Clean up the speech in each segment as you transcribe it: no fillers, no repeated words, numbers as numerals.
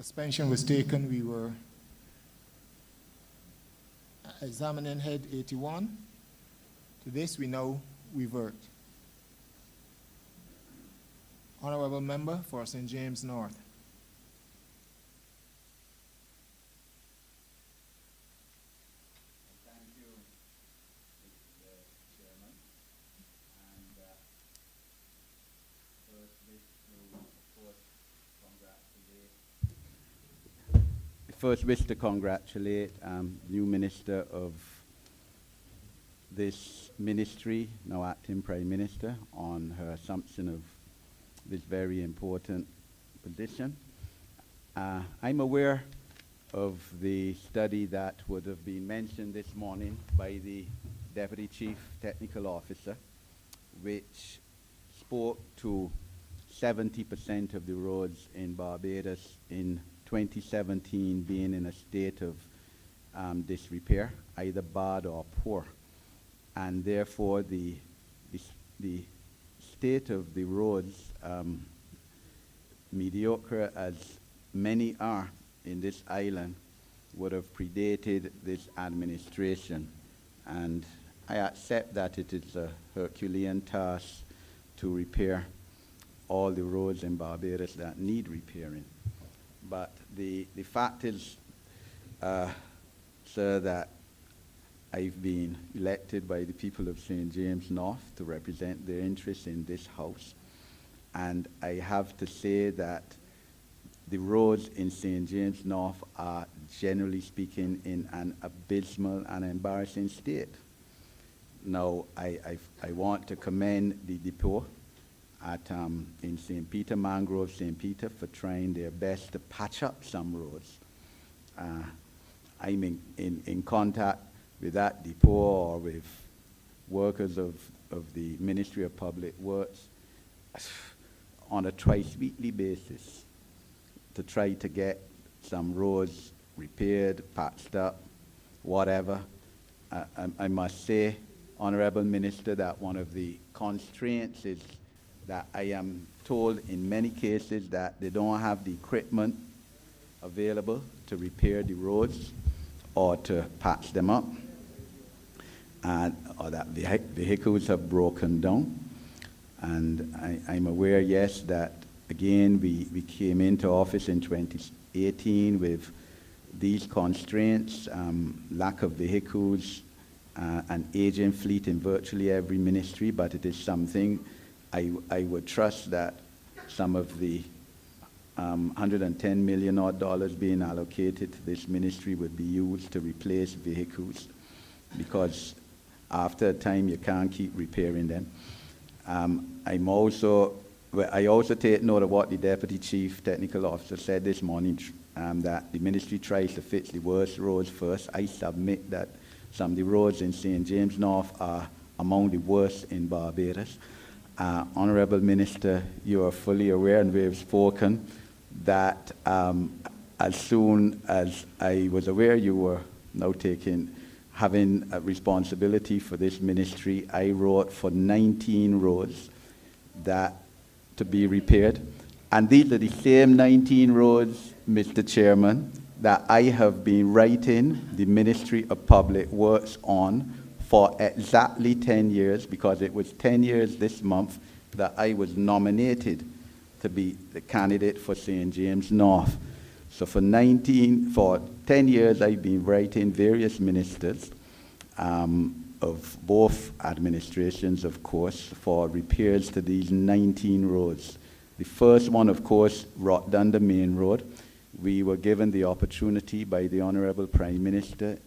Suspension was taken. We were examining head 81. To this we now revert. Honourable Member for St. James North. Thank you, Mr. Chairman. And first wish to, of course, congratulate new Minister of this ministry, now acting Prime Minister, on her assumption of this very important position. I'm aware of the study that would have been mentioned this morning by the Deputy Chief Technical Officer, which spoke to 70% of the roads in Barbados in 2017 being in a state of disrepair, either bad or poor. And therefore the state of the roads, mediocre as many are in this island, would have predated this administration. And I accept that it is a Herculean task to repair all the roads in Barbados that need repairing. But the fact is, sir, that I've been elected by the people of St. James North to represent their interests in this House. And I have to say that the roads in St. James North are, generally speaking, in an abysmal and embarrassing state. Now, I want to commend the depot at in St. Peter, Mangrove St. Peter, for trying their best to patch up some roads. I'm in contact with that depot or with workers of the Ministry of Public Works on a twice-weekly basis to try to get some roads repaired, patched up, whatever. I must say, Honourable Minister, that one of the constraints is that I am told in many cases that they don't have the equipment available to repair the roads or to patch them up, or that vehicles have broken down. And I'm aware, yes, that again we came into office in 2018 with these constraints, lack of vehicles, an aging fleet in virtually every ministry, but it is something I would trust that some of the $110 million odd being allocated to this ministry would be used to replace vehicles, because after a time you can't keep repairing them. I also take note of what the Deputy Chief Technical Officer said this morning, that the ministry tries to fix the worst roads first. I submit that some of the roads in St. James North are among the worst in Barbados. Honourable Minister, you are fully aware, and we have spoken, that as soon as I was aware you were now having a responsibility for this ministry, I wrote for 19 roads that to be repaired. And these are the same 19 roads, Mr. Chairman, that I have been writing the Ministry of Public Works on for exactly 10 years, because it was 10 years this month that I was nominated to be the candidate for St. James North. So for 10 years I've been writing various ministers of both administrations, of course, for repairs to these 19 roads. The first one, of course, Rotterdam Main Road. We were given the opportunity by the Honourable Prime Minister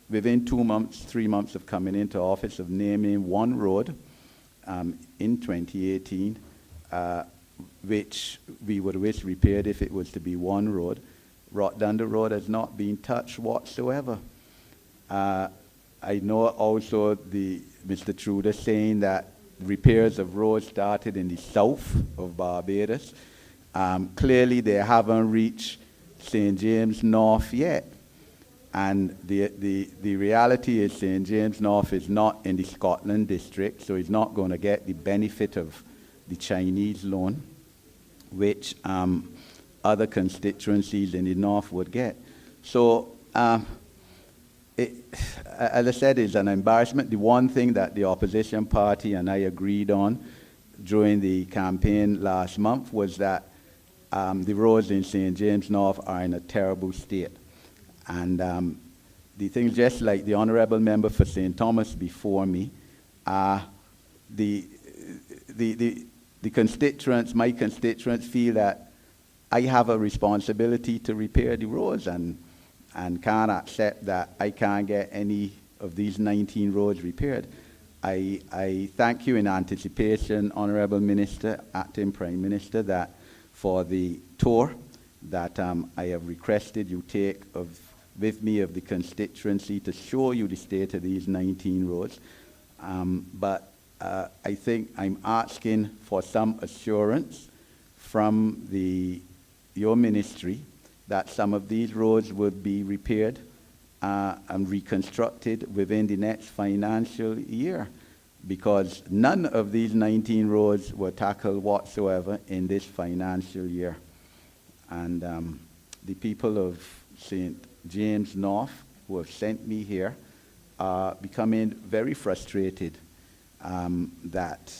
within 2 months, 3 months of coming into office, of naming one road in 2018, which we would wish repaired if it was to be one road. Rotterdam Road has not been touched whatsoever. I know also Mr. Trudeau saying that repairs of roads started in the south of Barbados. Clearly they haven't reached St. James North yet. And the reality is St. James North is not in the Scotland district, so it's not going to get the benefit of the Chinese loan, which other constituencies in the north would get. So, as I said, it's an embarrassment. The one thing that the opposition party and I agreed on during the campaign last month was that the roads in St. James North are in a terrible state. And the thing, just like the Honourable Member for St. Thomas before me, the constituents, my constituents, feel that I have a responsibility to repair the roads and can't accept that I can't get any of these 19 roads repaired. I thank you in anticipation, Honourable Minister, Acting Prime Minister, that for the tour that I have requested you take with me of the constituency to show you the state of these 19 roads. But I think I'm asking for some assurance from your ministry that some of these roads would be repaired and reconstructed within the next financial year, because none of these 19 roads were tackled whatsoever in this financial year. And the people of St. James North, who have sent me here, are becoming very frustrated that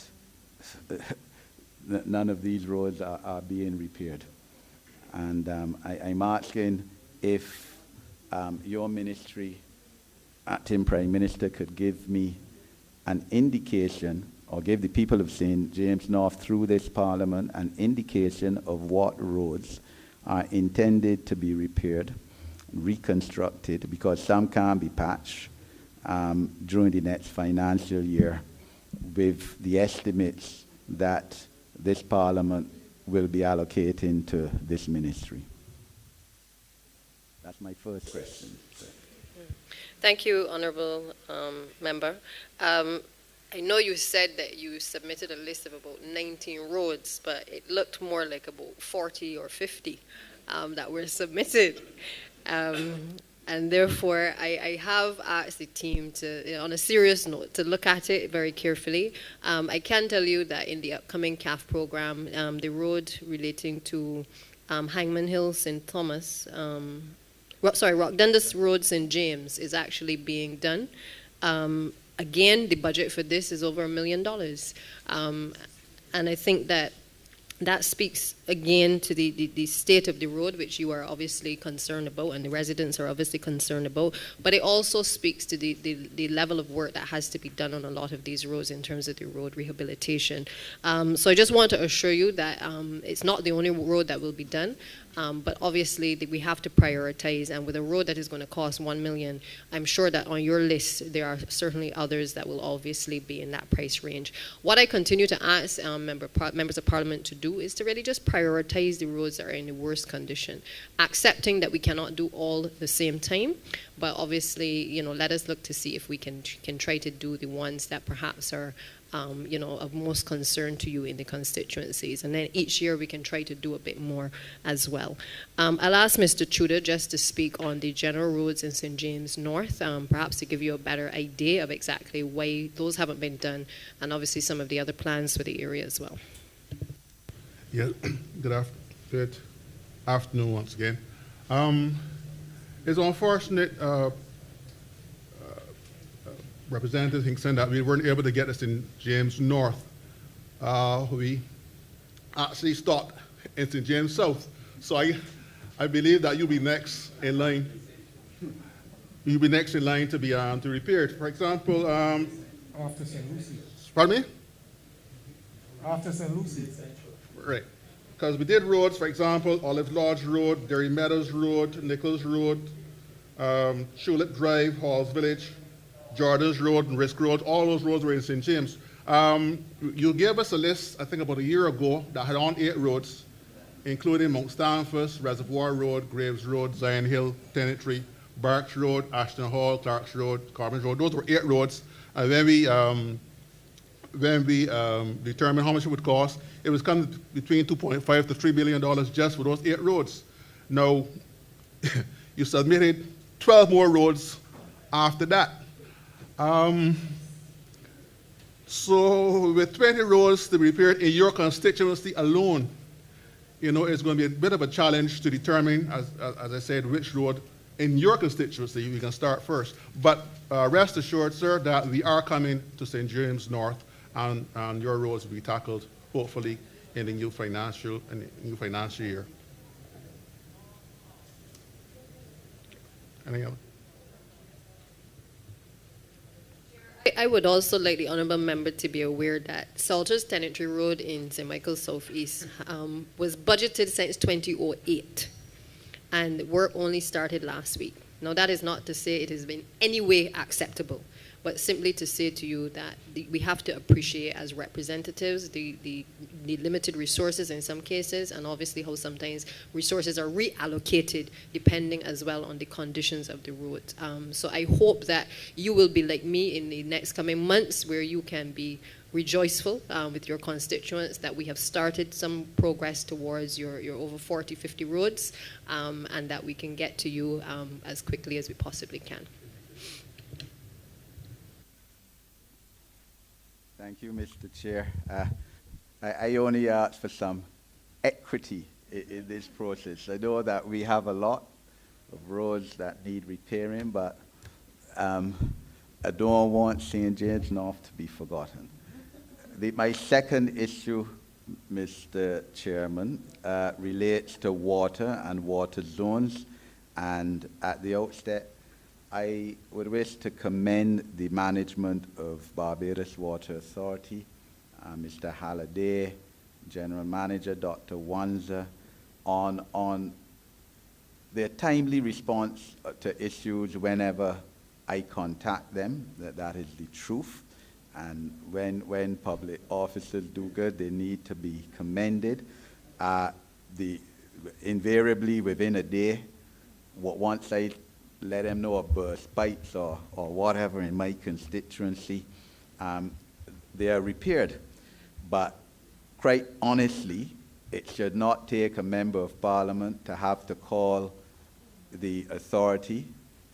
none of these roads are being repaired. And I'm asking if your ministry, Acting Prime Minister, could give me an indication, or give the people of St. James North through this Parliament an indication of what roads are intended to be repaired, reconstructed, because some can be patched during the next financial year with the estimates that this Parliament will be allocating to this ministry. That's my first question. Thank you, Honourable Member. I know you said that you submitted a list of about 19 roads, but it looked more like about 40 or 50 that were submitted. And therefore, I have asked the team to, on a serious note, to look at it very carefully. I can tell you that in the upcoming CAF program, the road relating to Hangman Hill, St. Thomas, Rock Dundas Road, St. James is actually being done. Again, the budget for this is over $1 million. And I think that speaks again to the state of the road, which you are obviously concerned about and the residents are obviously concerned about, but it also speaks to the level of work that has to be done on a lot of these roads in terms of the road rehabilitation. So I just want to assure you that it's not the only road that will be done, but obviously we have to prioritize, and with a road that is going to cost $1 million, I'm sure that on your list there are certainly others that will obviously be in that price range. What I continue to ask members of Parliament to do is to really just prioritize the roads that are in the worst condition, accepting that we cannot do all at the same time, but obviously, let us look to see if we can try to do the ones that perhaps are of most concern to you in the constituencies. And then each year we can try to do a bit more as well. I'll ask Mr. Tudor just to speak on the general roads in St. James North, perhaps to give you a better idea of exactly why those haven't been done, and obviously some of the other plans for the area as well. Yeah, good afternoon once again. It's unfortunate, Representative Hinkson, that we weren't able to get this in James North. We actually stopped in St. James South. So I believe that you'll be next in line. You'll be next in line to be to repaired. For example, after St. Lucie. Pardon me? After St. Lucie. Right. Because we did roads, for example, Olive Lodge Road, Derry Meadows Road, Nichols Road, Tulip Drive, Halls Village, Jordan's Road, and Risk Road. All those roads were in St. James. You gave us a list, I think about a year ago, that had on 8 roads, including Mount Stanford, Reservoir Road, Graves Road, Zion Hill, Tenantry, Barks Road, Ashton Hall, Clark's Road, Carbon Road. Those were 8 roads. And when we determined how much it would cost, it was coming between $2.5 to $3 billion just for those 8 roads. Now, you submitted 12 more roads after that. So with 20 roads to be repaired in your constituency alone, you know, it's going to be a bit of a challenge to determine, as I said, which road in your constituency we can start first. But rest assured, sir, that we are coming to St. James North, and your roads will be tackled, hopefully, in the new financial year. Any other? I would also like the honourable member to be aware that Salters Tenantry Road in St. Michael's Southeast was budgeted since 2008, and work only started last week. Now, that is not to say it has been any way acceptable, but simply to say to you that we have to appreciate as representatives the limited resources in some cases, and obviously how sometimes resources are reallocated depending as well on the conditions of the road. So I hope that you will be like me in the next coming months, where you can be rejoiceful with your constituents that we have started some progress towards your over 40, 50 roads, and that we can get to you as quickly as we possibly can. Thank you, Mr. Chair. I only asked for some equity in this process. I know that we have a lot of roads that need repairing, but I don't want St. James North to be forgotten. My second issue, Mr. Chairman, relates to water and water zones. And at the outset, I would wish to commend the management of Barbados Water Authority, Mr. Halliday, General Manager Dr. Wanza, on their timely response to issues whenever I contact them. That is the truth. And when public officers do good, they need to be commended. Invariably, within a day, once I let them know of burst pipes or whatever in my constituency, they are repaired. But quite honestly, it should not take a member of parliament to have to call the authority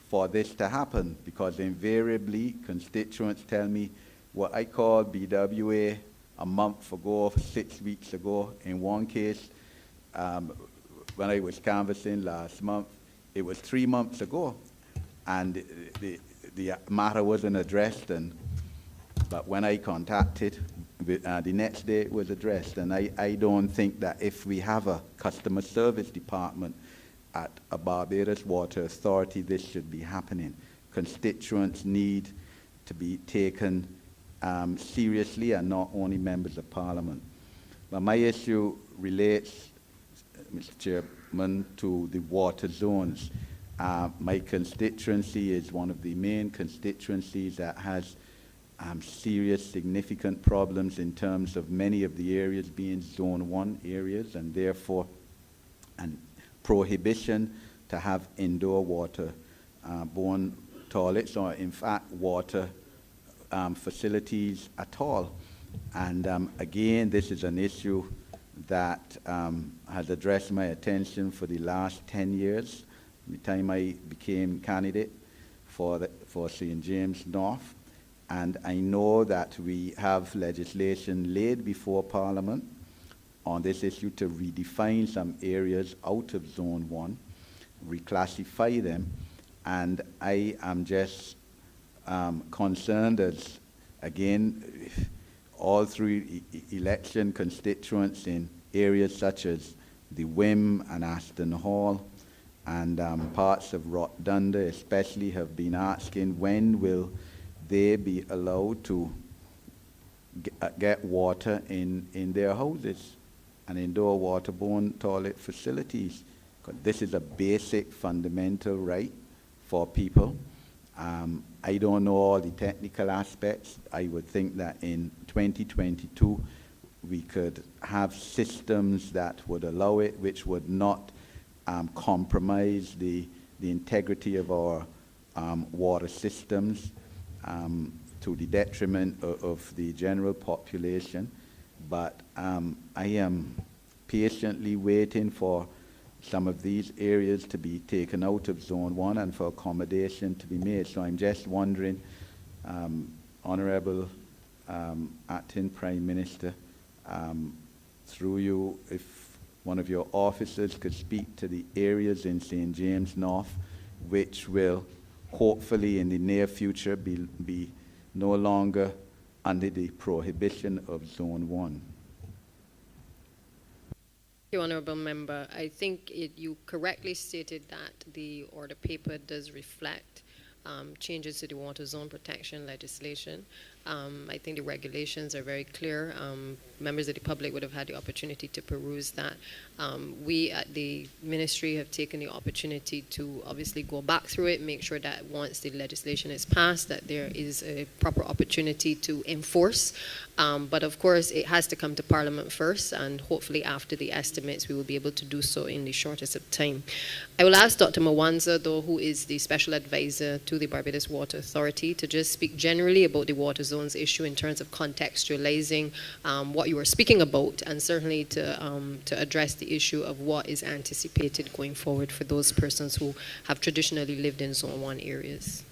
for this to happen, because invariably constituents tell me what I called BWA a month ago, 6 weeks ago. In one case, when I was canvassing last month, it was 3 months ago, and the matter wasn't addressed. But when I contacted, the next day it was addressed. And I don't think that if we have a customer service department at a Barbados Water Authority, this should be happening. Constituents need to be taken seriously, and not only members of parliament. But my issue relates, Mr. Chairman, to the water zones. My constituency is one of the main constituencies that has serious, significant problems in terms of many of the areas being Zone 1 areas, and therefore an prohibition to have indoor water-borne toilets, or in fact water facilities at all. And again, this is an issue that has addressed my attention for the last 10 years, the time I became candidate for St. James North. And I know that we have legislation laid before Parliament on this issue to redefine some areas out of Zone 1, reclassify them, and I am just concerned as, again, all through election constituents in areas such as the Wim and Aston Hall and parts of Rotdunda especially have been asking, when will they be allowed to get water in their houses and indoor waterborne toilet facilities? 'Cause this is a basic fundamental right for people. I don't know all the technical aspects. I would think that in 2022 we could have systems that would allow it, which would not compromise the integrity of our water systems to the detriment of the general population. But I am patiently waiting for some of these areas to be taken out of Zone 1 and for accommodation to be made. So I'm just wondering, Honourable Acting Prime Minister, through you, if one of your officers could speak to the areas in St. James North which will hopefully in the near future be no longer under the prohibition of Zone 1. Thank you, Honourable Member. I think you correctly stated that the order paper does reflect changes to the water zone protection legislation. I think the regulations are very clear. Members of the public would have had the opportunity to peruse that. We at the ministry have taken the opportunity to obviously go back through it, make sure that once the legislation is passed, that there is a proper opportunity to enforce. But of course, it has to come to Parliament first, and hopefully after the estimates, we will be able to do so in the shortest of time. I will ask Dr. Mwanza, though, who is the Special Advisor to the Barbados Water Authority, to just speak generally about the water zones issue in terms of contextualizing what you were speaking about, and certainly to address the issue of what is anticipated going forward for those persons who have traditionally lived in Zone 1 areas.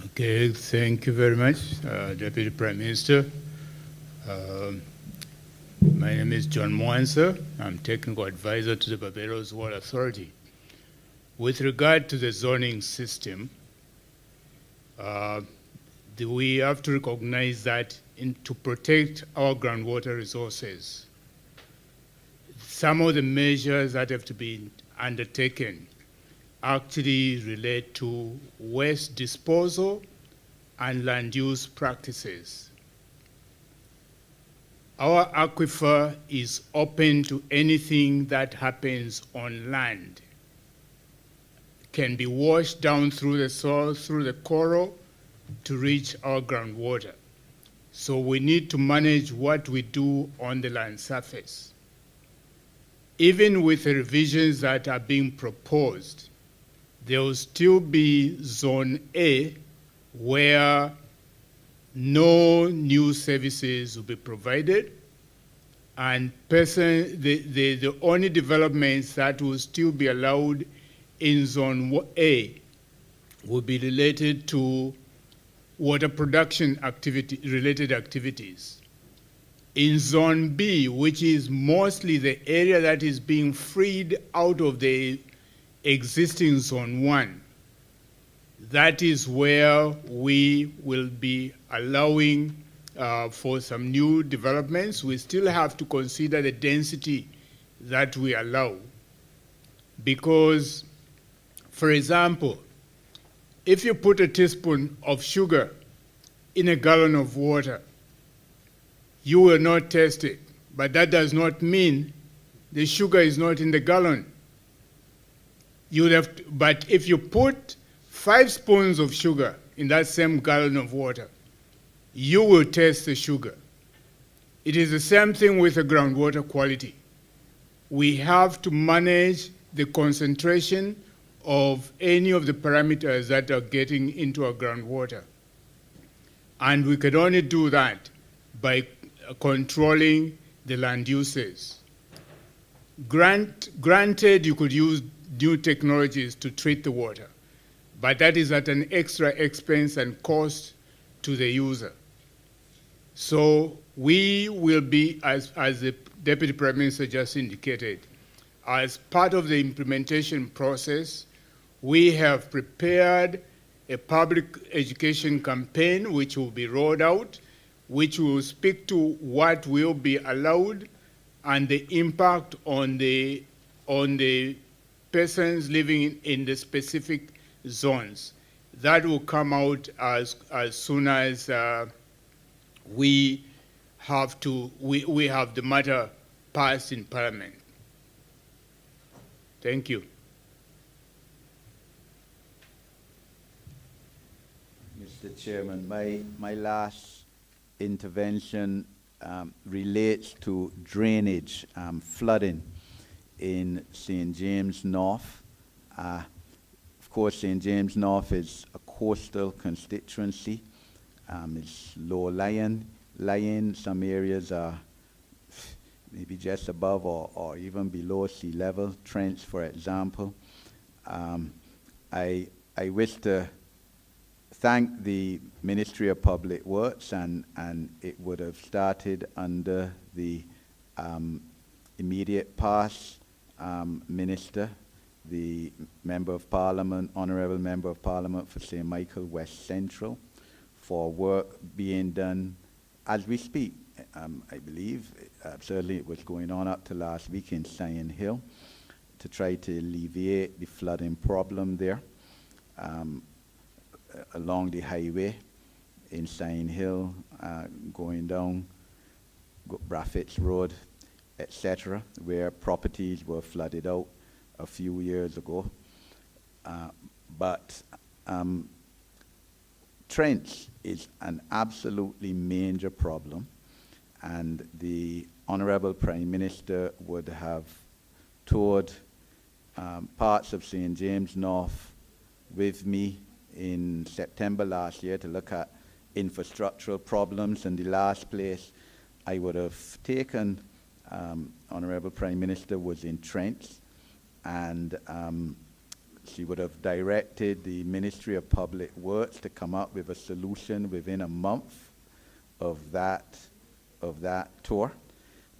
Okay, thank you very much, Deputy Prime Minister. My name is John Mwanza. I'm Technical Advisor to the Barbados Water Authority. With regard to the zoning system, we have to recognize that to protect our groundwater resources, some of the measures that have to be undertaken actually relate to waste disposal and land use practices. Our aquifer is open to anything that happens on land. It can be washed down through the soil, through the coral, to reach our groundwater. So we need to manage what we do on the land surface. Even with the revisions that are being proposed, there will still be Zone A where no new services will be provided, and the only developments that will still be allowed in Zone A will be related to water production related activities. In Zone B, which is mostly the area that is being freed out of the existing Zone 1, that is where we will be allowing for some new developments. We still have to consider the density that we allow. Because, for example, if you put a teaspoon of sugar in a gallon of water, you will not taste it. But that does not mean the sugar is not in the gallon. But if you put 5 spoons of sugar in that same gallon of water, you will taste the sugar. It is the same thing with the groundwater quality. We have to manage the concentration of any of the parameters that are getting into our groundwater. And we could only do that by controlling the land uses. Granted, you could use new technologies to treat the water, but that is at an extra expense and cost to the user. So we will be, as the Deputy Prime Minister just indicated, as part of the implementation process, we have prepared a public education campaign which will be rolled out, which will speak to what will be allowed and the impact on the persons living in the specific zones. That will come out as soon as we have the matter passed in Parliament. Thank you. Mr. Chairman, my last intervention relates to drainage, flooding in St. James North. Of course, St. James North is a coastal constituency. It's low-lying. Some areas are maybe just above or even below sea level. Trench, for example. I wish to thank the Ministry of Public Works, and it would have started under the immediate past minister, the Member of Parliament, Honourable Member of Parliament for St. Michael West Central, for work being done as we speak. I believe, certainly it was going on up to last week in Sion Hill, to try to alleviate the flooding problem there along the highway in Sion Hill, going down Braffitts Road, etc., where properties were flooded out a few years ago. But trench is an absolutely major problem, and the Honourable Prime Minister would have toured parts of St. James North with me in September last year to look at infrastructural problems, and the last place I would have taken Honourable Prime Minister was in Trench, and she would have directed the Ministry of Public Works to come up with a solution within a month of that tour,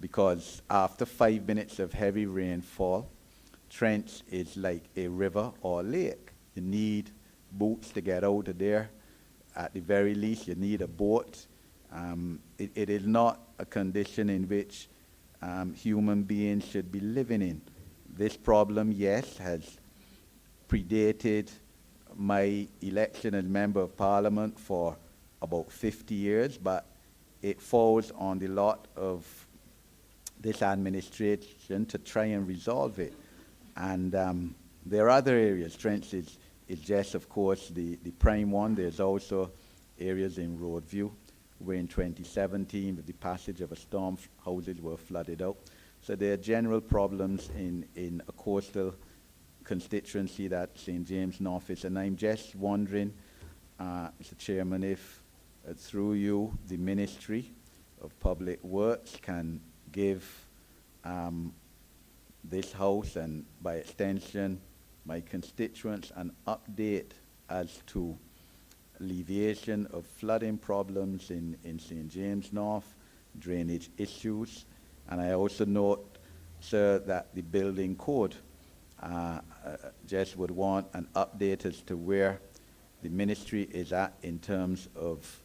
because after 5 minutes of heavy rainfall, Trench is like a river or lake. You need boats to get out of there. At the very least, you need a boat. It is not a condition in which human beings should be living in. This problem, yes, has predated my election as Member of Parliament for about 50 years, but it falls on the lot of this administration to try and resolve it. And there are other areas. Trench is just, of course, the prime one. There's also areas in Roadview where in 2017, with the passage of a storm, houses were flooded out. So there are general problems in a coastal constituency that St. James North is. And I'm just wondering, Mr. Chairman, if through you, the Ministry of Public Works can give this House and by extension my constituents an update as to alleviation of flooding problems in St. James North, drainage issues. And I also note, sir, that the building code just would want an update as to where the ministry is at in terms of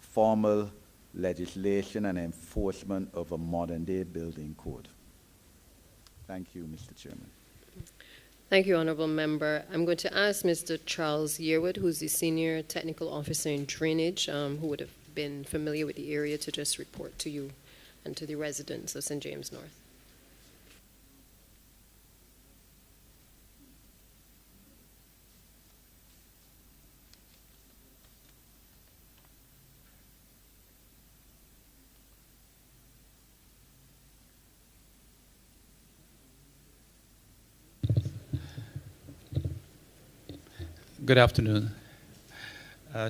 formal legislation and enforcement of a modern-day building code. Thank you, Mr. Chairman. Thank you, Honourable Member. I'm going to ask Mr. Charles Yearwood, who's the Senior Technical Officer in Drainage, who would have been familiar with the area, to just report to you and to the residents of St. James North. Good afternoon.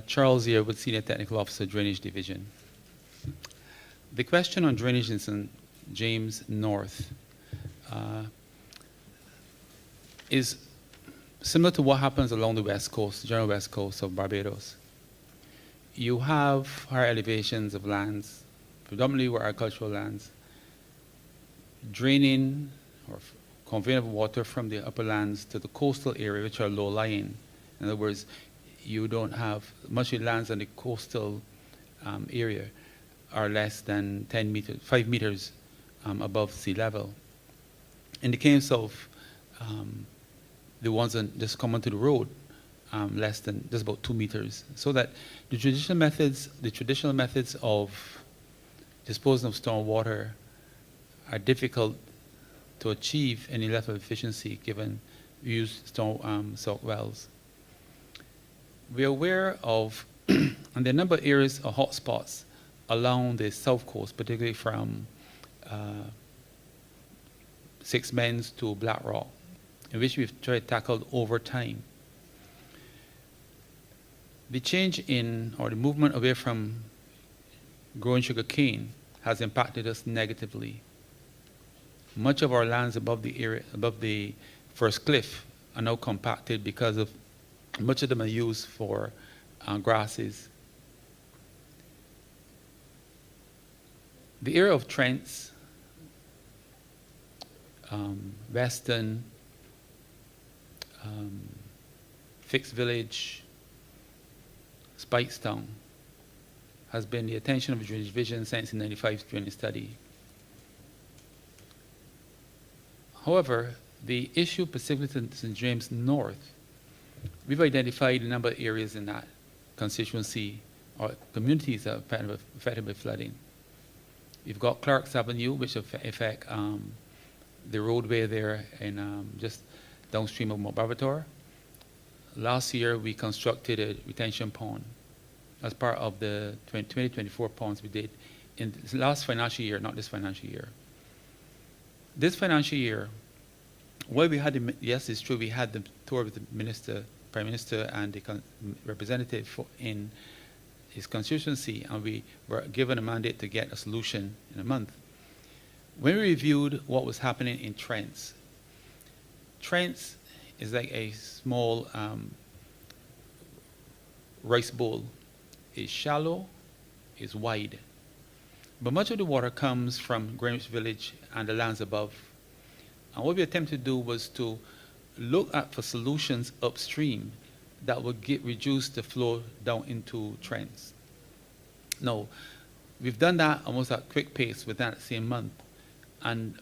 Charles here with Senior Technical Officer, Drainage Division. The question on drainage in St. James North is similar to what happens along the west coast, general west coast of Barbados. You have higher elevations of lands, predominantly were agricultural lands, draining or conveying of water from the upper lands to the coastal area, which are low-lying. In other words, you don't have much of the lands on the coastal area are less than 5 meters above sea level. In the case of the ones that just come onto the road, less than just about 2 meters. So that the traditional methods of disposing of storm water are difficult to achieve any level of efficiency given we use salt wells. We are aware of, and there are a number of areas of hotspots along the south coast, particularly from Six Mens to Black Rock, in which we've tried to tackle over time. The change in, or the movement away from growing sugar cane has impacted us negatively. Much of our lands above the first cliff are now compacted because of much of them are used for grasses. The area of Trents, Weston, Fixed Village, Spikestown has been the attention of the Drainage Division since the 95 drainage study. However, the issue specifically to St. James North, we've identified a number of areas in that constituency or communities that are affected by flooding. We've got Clark's Avenue, which affect the roadway there and just downstream of Mount Bravator. Last year, we constructed a retention pond as part of the 2024 ponds we did in the last financial year, not this financial year. This financial year, well, we had yes, it's true, we had the tour with the minister, Prime Minister, and the representative in his constituency, and we were given a mandate to get a solution in a month. When we reviewed what was happening in Trents, Trents is like a small rice bowl. It's shallow, it's wide. But much of the water comes from Greenwich Village and the lands above. And what we attempted to do was to look at for solutions upstream that would reduce the flow down into Trents. Now, we've done that almost at quick pace within that same month. And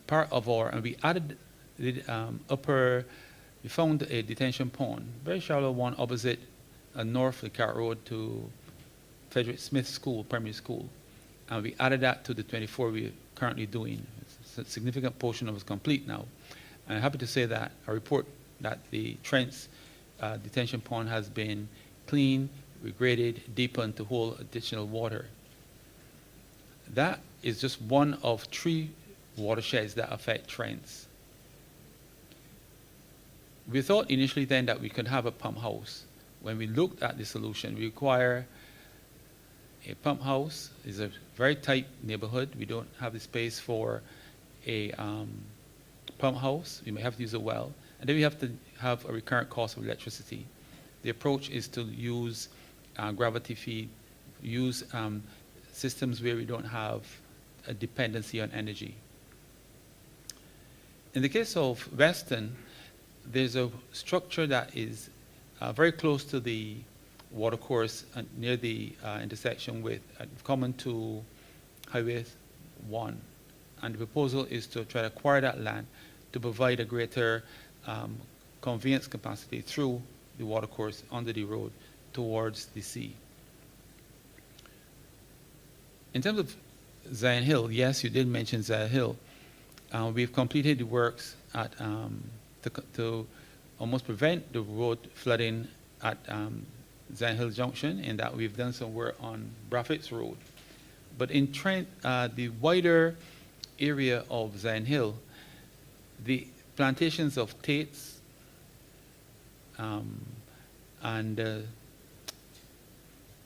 we added the we found a detention pond, very shallow one opposite north of Carrot Road to Frederick Smith School, primary school. And we added that to the 24 we're currently doing. It's a significant portion of it is complete now. And I'm happy to say that I report that the Trents detention pond has been cleaned, regraded, deepened to hold additional water. That is just one of 3 watersheds that affect Trents. We thought initially then that we could have a pump house. When we looked at the solution, we require a pump house. It's a very tight neighborhood. We don't have the space for a pump house. We may have to use a well. And then we have to have a recurrent cost of electricity. The approach is to use gravity feed, use systems where we don't have a dependency on energy. In the case of Weston, there's a structure that is very close to the watercourse near the intersection with common to Highway 1. And the proposal is to try to acquire that land to provide a greater conveyance capacity through the watercourse under the road towards the sea. In terms of Zion Hill, yes, you did mention Zion Hill. We've completed the works at to almost prevent the road flooding at Zion Hill Junction, in that we've done some work on Braffett's Road. But in Trent, the wider area of Zion Hill, the plantations of Tates and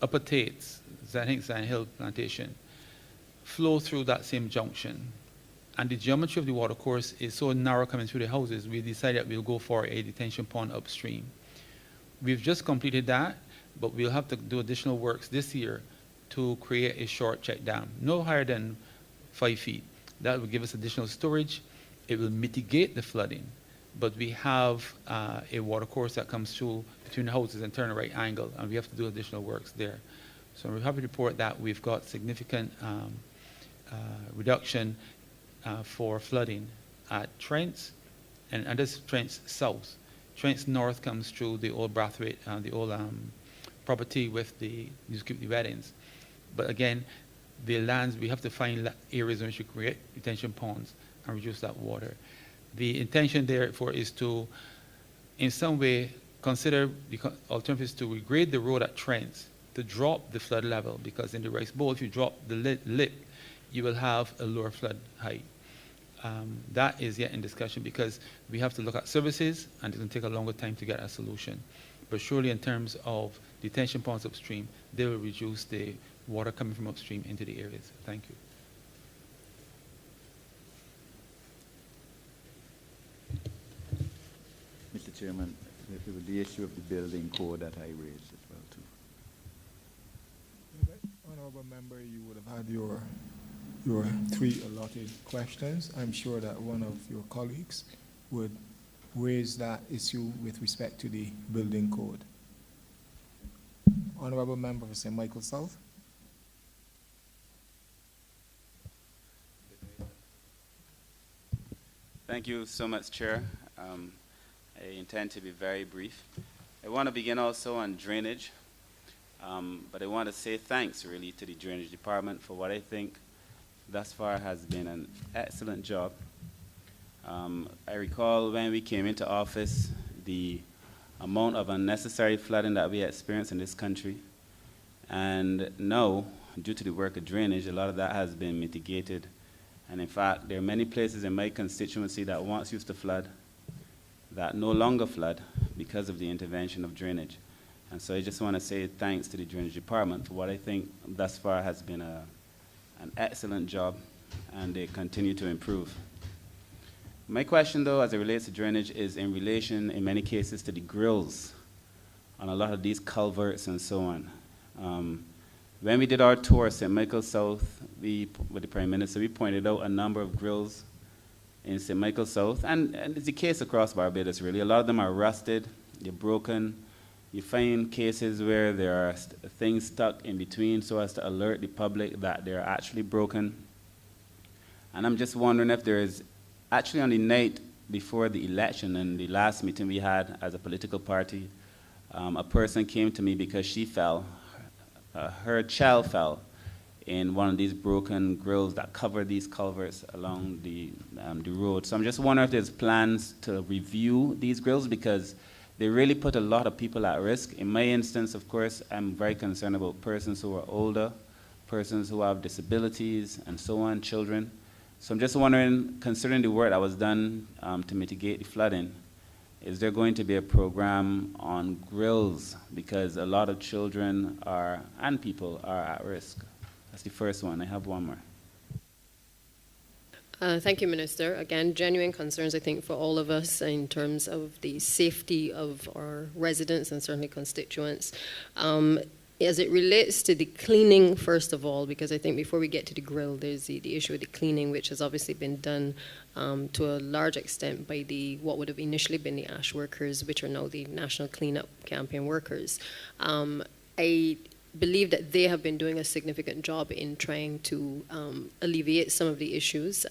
Upper Tates, I think Zion Hill Plantation, flow through that same junction. And the geometry of the watercourse is so narrow coming through the houses, we decided that we'll go for a detention pond upstream. We've just completed that, but we'll have to do additional works this year to create a short check dam, no higher than 5 feet. That will give us additional storage. It will mitigate the flooding, but we have a watercourse that comes through between the houses and turn a right angle, and we have to do additional works there. So we're happy to report that we've got significant reduction for flooding at Trents, and this Trents South. Trents North comes through the old Brathwaite, the old property with the weddings. But again, the lands, we have to find areas in which we create retention ponds and reduce that water. The intention therefore is to, in some way, consider the alternatives to regrade the road at Trents to drop the flood level, because in the rice bowl, if you drop the lip, you will have a lower flood height. That is yet in discussion, because we have to look at services, and it's going to take a longer time to get a solution. But surely in terms of detention ponds upstream, they will reduce the water coming from upstream into the areas. Thank you. Mr. Chairman, there was the issue of the building code that I raised as well too. Honourable member, you would have had your your 3 allotted questions. I'm sure that one of your colleagues would raise that issue with respect to the building code. Honourable Member for St. Michael South. Thank you so much, Chair. I intend to be very brief. I want to begin also on drainage, but I want to say thanks really to the Drainage Department for what I think thus far has been an excellent job. I recall when we came into office, the amount of unnecessary flooding that we experienced in this country. And now, due to the work of drainage, a lot of that has been mitigated. And in fact, there are many places in my constituency that once used to flood that no longer flood because of the intervention of drainage. And so I just want to say thanks to the Drainage Department for what I think thus far has been an excellent job, and they continue to improve. My question, though, as it relates to drainage, is in relation, in many cases, to the grills on a lot of these culverts and so on. When we did our tour, St. Michael South, with the Prime Minister, we pointed out a number of grills in St. Michael South, and it's the case across Barbados, really. A lot of them are rusted, they're broken. You find cases where there are things stuck in between so as to alert the public that they're actually broken. And I'm just wondering if there is, actually on the night before the election and the last meeting we had as a political party, a person came to me because she fell, her child fell in one of these broken grills that cover these culverts along the road. So I'm just wondering if there's plans to review these grills, because they really put a lot of people at risk. In my instance, of course, I'm very concerned about persons who are older, persons who have disabilities, and so on, children. So I'm just wondering, considering the work that was done to mitigate the flooding, is there going to be a program on grills? Because a lot of children and people are at risk. That's the first one. I have one more. Thank you, Minister. Again, genuine concerns, I think, for all of us in terms of the safety of our residents and certainly constituents. As it relates to the cleaning, first of all, because I think before we get to the grill, there's the issue of the cleaning, which has obviously been done to a large extent by what would have initially been the ASH workers, which are now the National Cleanup Campaign workers. I believe that they have been doing a significant job in trying to alleviate some of the issues.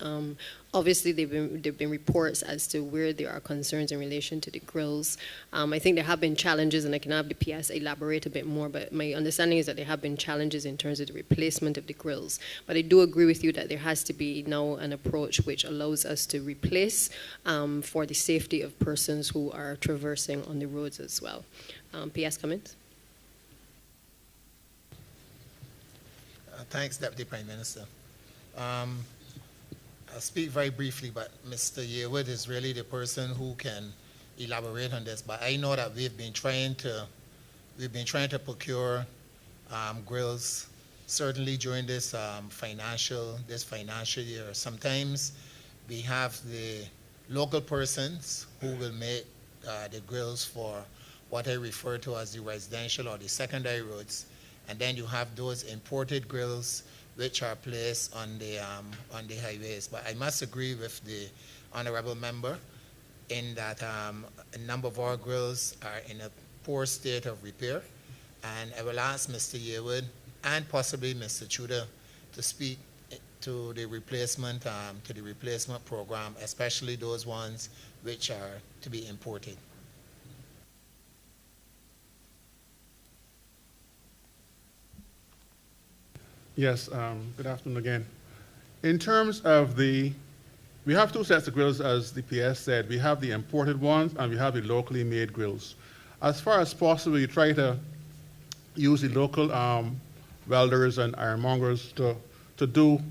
Obviously, there've been reports as to where there are concerns in relation to the grills. I think there have been challenges, and I can have the PS elaborate a bit more, but my understanding is that there have been challenges in terms of the replacement of the grills. But I do agree with you that there has to be now an approach which allows us to replace for the safety of persons who are traversing on the roads as well. PS comments? Thanks, Deputy Prime Minister. I'll speak very briefly, but Mr. Yearwood is really the person who can elaborate on this. But I know that we've been trying to procure grills, certainly during this financial year. Sometimes we have the local persons who will make the grills for what I refer to as the residential or the secondary roads. And then you have those imported grills which are placed on the highways. But I must agree with the Honourable Member in that a number of our grills are in a poor state of repair. And I will ask Mr. Yearwood and possibly Mr. Tudor to speak to the replacement program, especially those ones which are to be imported. Yes, good afternoon again. In terms of we have two sets of grills, as the PS said. We have the imported ones and we have the locally made grills. As far as possible, you try to use the local welders and ironmongers to do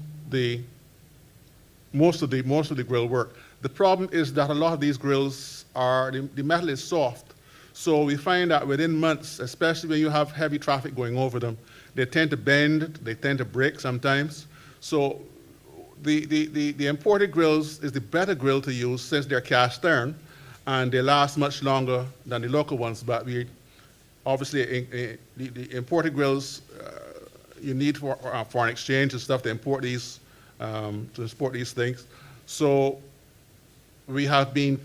most of the grill work. The problem is that a lot of these grills the metal is soft. So we find that within months, especially when you have heavy traffic going over them, they tend to bend, they tend to break sometimes. So the imported grills is the better grill to use since they're cast iron and they last much longer than the local ones. But we obviously the imported grills you need for foreign exchange and stuff to import these to support these things. So we have been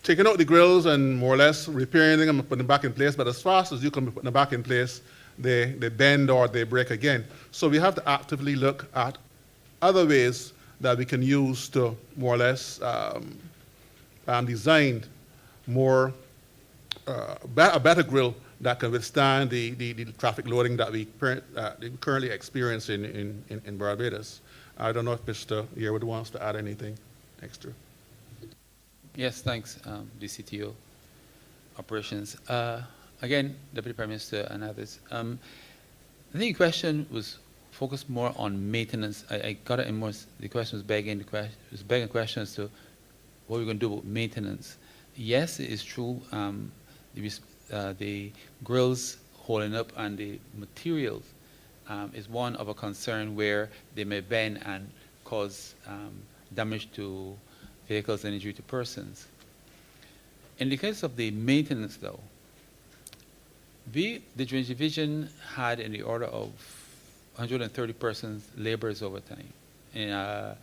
taking out the grills and more or less repairing them and putting them back in place, but as fast as you can put them back in place, they bend or they break again. So we have to actively look at other ways that we can use to more or less design more a better grill that can withstand the traffic loading that we currently experience in Barbados. I don't know if Mr. Yearwood wants to add anything extra. Yes, thanks, DCTO Operations. Again, Deputy Prime Minister and others. I think the question was focused more on maintenance. I got it in more, the question was begging the question as to what we're going to do about maintenance. Yes, it is true, the grills holding up and the materials is one of a concern where they may bend and cause damage to vehicles and injury to persons. In the case of the maintenance, though, the Drainage Division had in the order of 130 persons, laborers over time,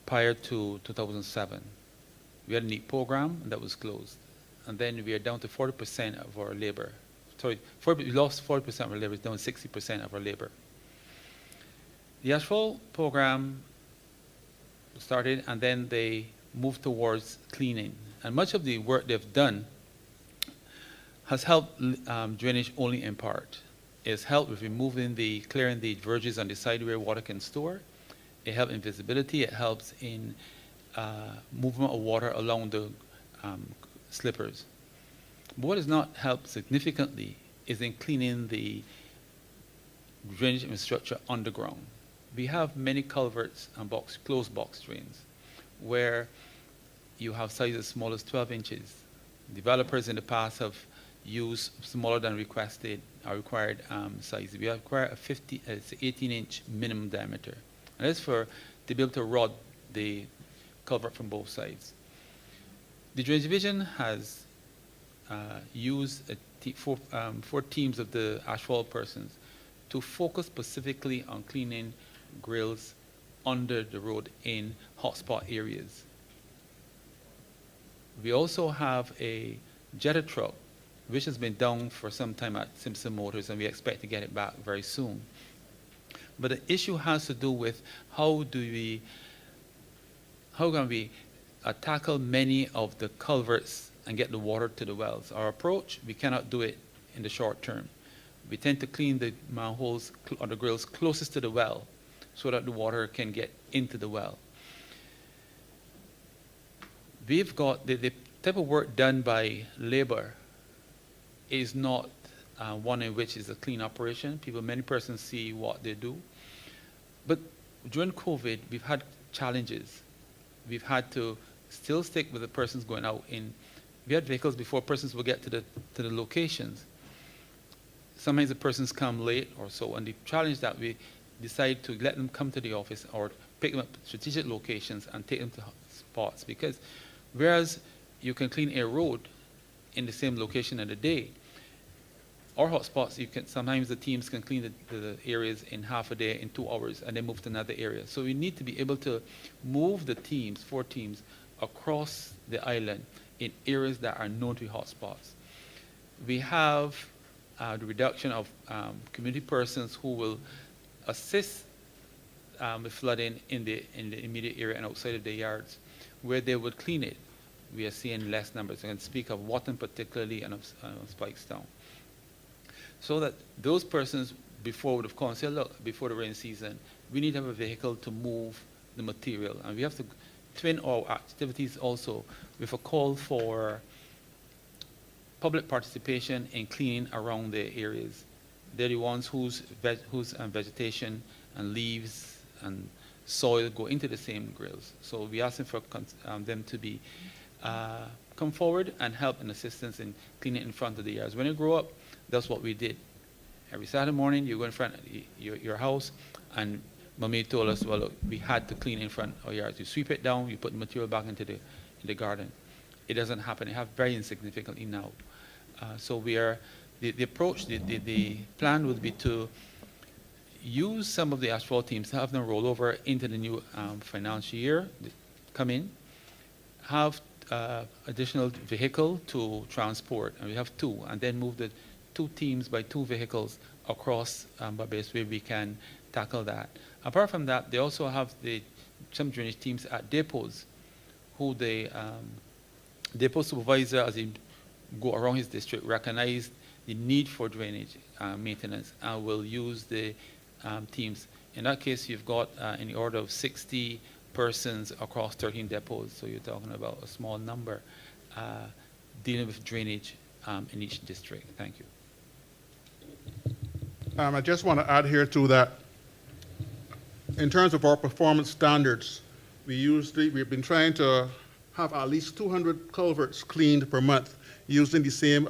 prior to 2007. We had a neat program that was closed. And then we are down to 40% of our labor. Sorry, we lost 40% of our labor, down to 60% of our labor. The asphalt program started, and then they moved towards cleaning. And much of the work they've done has helped drainage only in part. It's helped with clearing the verges on the side where water can store. It helps in visibility. It helps in movement of water along the slippers. But what has not helped significantly is in cleaning the drainage infrastructure underground. We have many culverts and closed box drains where you have sizes as small as 12 inches. Developers in the past have used smaller than required size. We require a 18-inch minimum diameter. And that's to be able to rod the culvert from both sides. The Drainage Division has used four teams of the asphalt persons to focus specifically on cleaning grills under the road in hotspot areas. We also have a jetter truck, which has been down for some time at Simpson Motors, and we expect to get it back very soon. But the issue has to do with how can we tackle many of the culverts and get the water to the wells. Our approach, we cannot do it in the short term. We tend to clean the manholes or the grills closest to the well so that the water can get into the well. We've got the type of work done by labor is not one in which is a clean operation. Many persons see what they do. But during COVID, we've had challenges. We've had to still stick with the persons going out in. We had vehicles before persons will get to the locations. Sometimes the persons come late or so, and the challenge that we decide to let them come to the office or pick them up at strategic locations and take them to spots, because whereas you can clean a road in the same location in a day, or hotspots, sometimes the teams can clean the areas in half a day, in 2 hours, and then move to another area. So we need to be able to move the teams, 4 teams, across the island in areas that are known to be hotspots. We have the reduction of community persons who will assist with flooding in the immediate area and outside of the yards, where they would clean it. We are seeing less numbers. I can speak of Watton particularly and of Spikestown. So that those persons before would have come and said, look, before the rain season, we need to have a vehicle to move the material. And we have to twin our activities also with a call for public participation in cleaning around the areas. They're the ones whose vegetation and leaves and soil go into the same grills. So we ask them for them to be come forward and help and assistance in cleaning in front of the yards. When you grow up, that's what we did. Every Saturday morning, you go in front of your house, and Mommy told us, well, look, we had to clean in front of our yards. You sweep it down, you put the material back into the garden. It doesn't happen. It happens very insignificantly now. So we are, the approach, the plan would be to use some of the asphalt teams, have them roll over into the new financial year, come in, have additional vehicle to transport, and we have 2, and then move the 2 teams by 2 vehicles across Barbados where we can tackle that. Apart from that, they also have some drainage teams at depots who the depot supervisor, as he go around his district, recognize the need for drainage maintenance and will use the teams. In that case, you've got in the order of 60 persons across 13 depots, so you're talking about a small number dealing with drainage in each district. Thank you. I just want to add here too that in terms of our performance standards, we've been trying to have at least 200 culverts cleaned per month using the same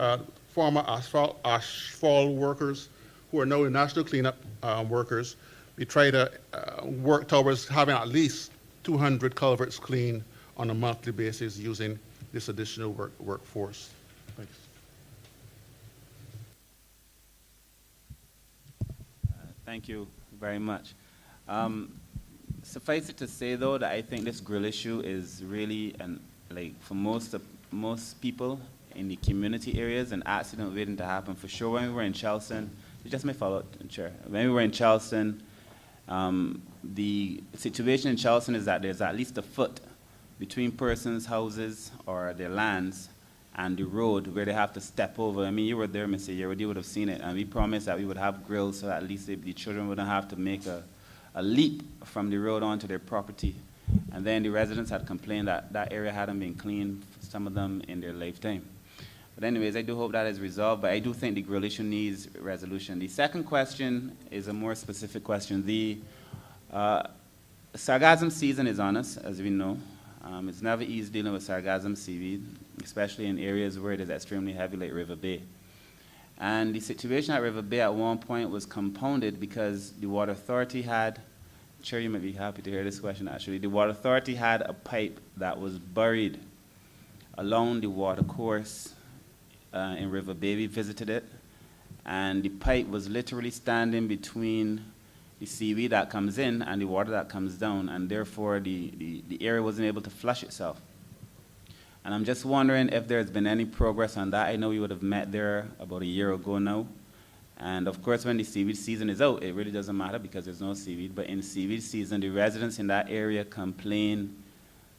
former asphalt workers who are now the national cleanup workers. We try to work towards having at least 200 culverts cleaned on a monthly basis using this additional workforce. Thanks. Thank you very much. Suffice it to say, though, that I think this grill issue is really, for most people in the community areas, an accident waiting to happen. For sure, when we were in Charleston, just my follow-up, Chair. When we were in Charleston, the situation in Charleston is that there's at least a foot between persons' houses or their lands and the road where they have to step over. I mean, you were there, Mr. Yearwood, you would have seen it. And we promised that we would have grills so at least the children wouldn't have to make a leap from the road onto their property. And then the residents had complained that that area hadn't been cleaned, some of them in their lifetime. But anyways, I do hope that is resolved, but I do think the grill issue needs resolution. The second question is a more specific question. The sargassum season is on us, as we know. It's never easy dealing with sargassum seaweed, especially in areas where it is extremely heavy, like River Bay. And the situation at River Bay at one point was compounded because the Water Authority had, Chair, you might be happy to hear this question actually, the Water Authority had a pipe that was buried along the water course in River Bay. We visited it, and the pipe was literally standing between the seaweed that comes in and the water that comes down, and therefore the area wasn't able to flush itself. And I'm just wondering if there's been any progress on that. I know we would have met there about a year ago now. And of course, when the seaweed season is out, it really doesn't matter because there's no seaweed. But in seaweed season, the residents in that area complain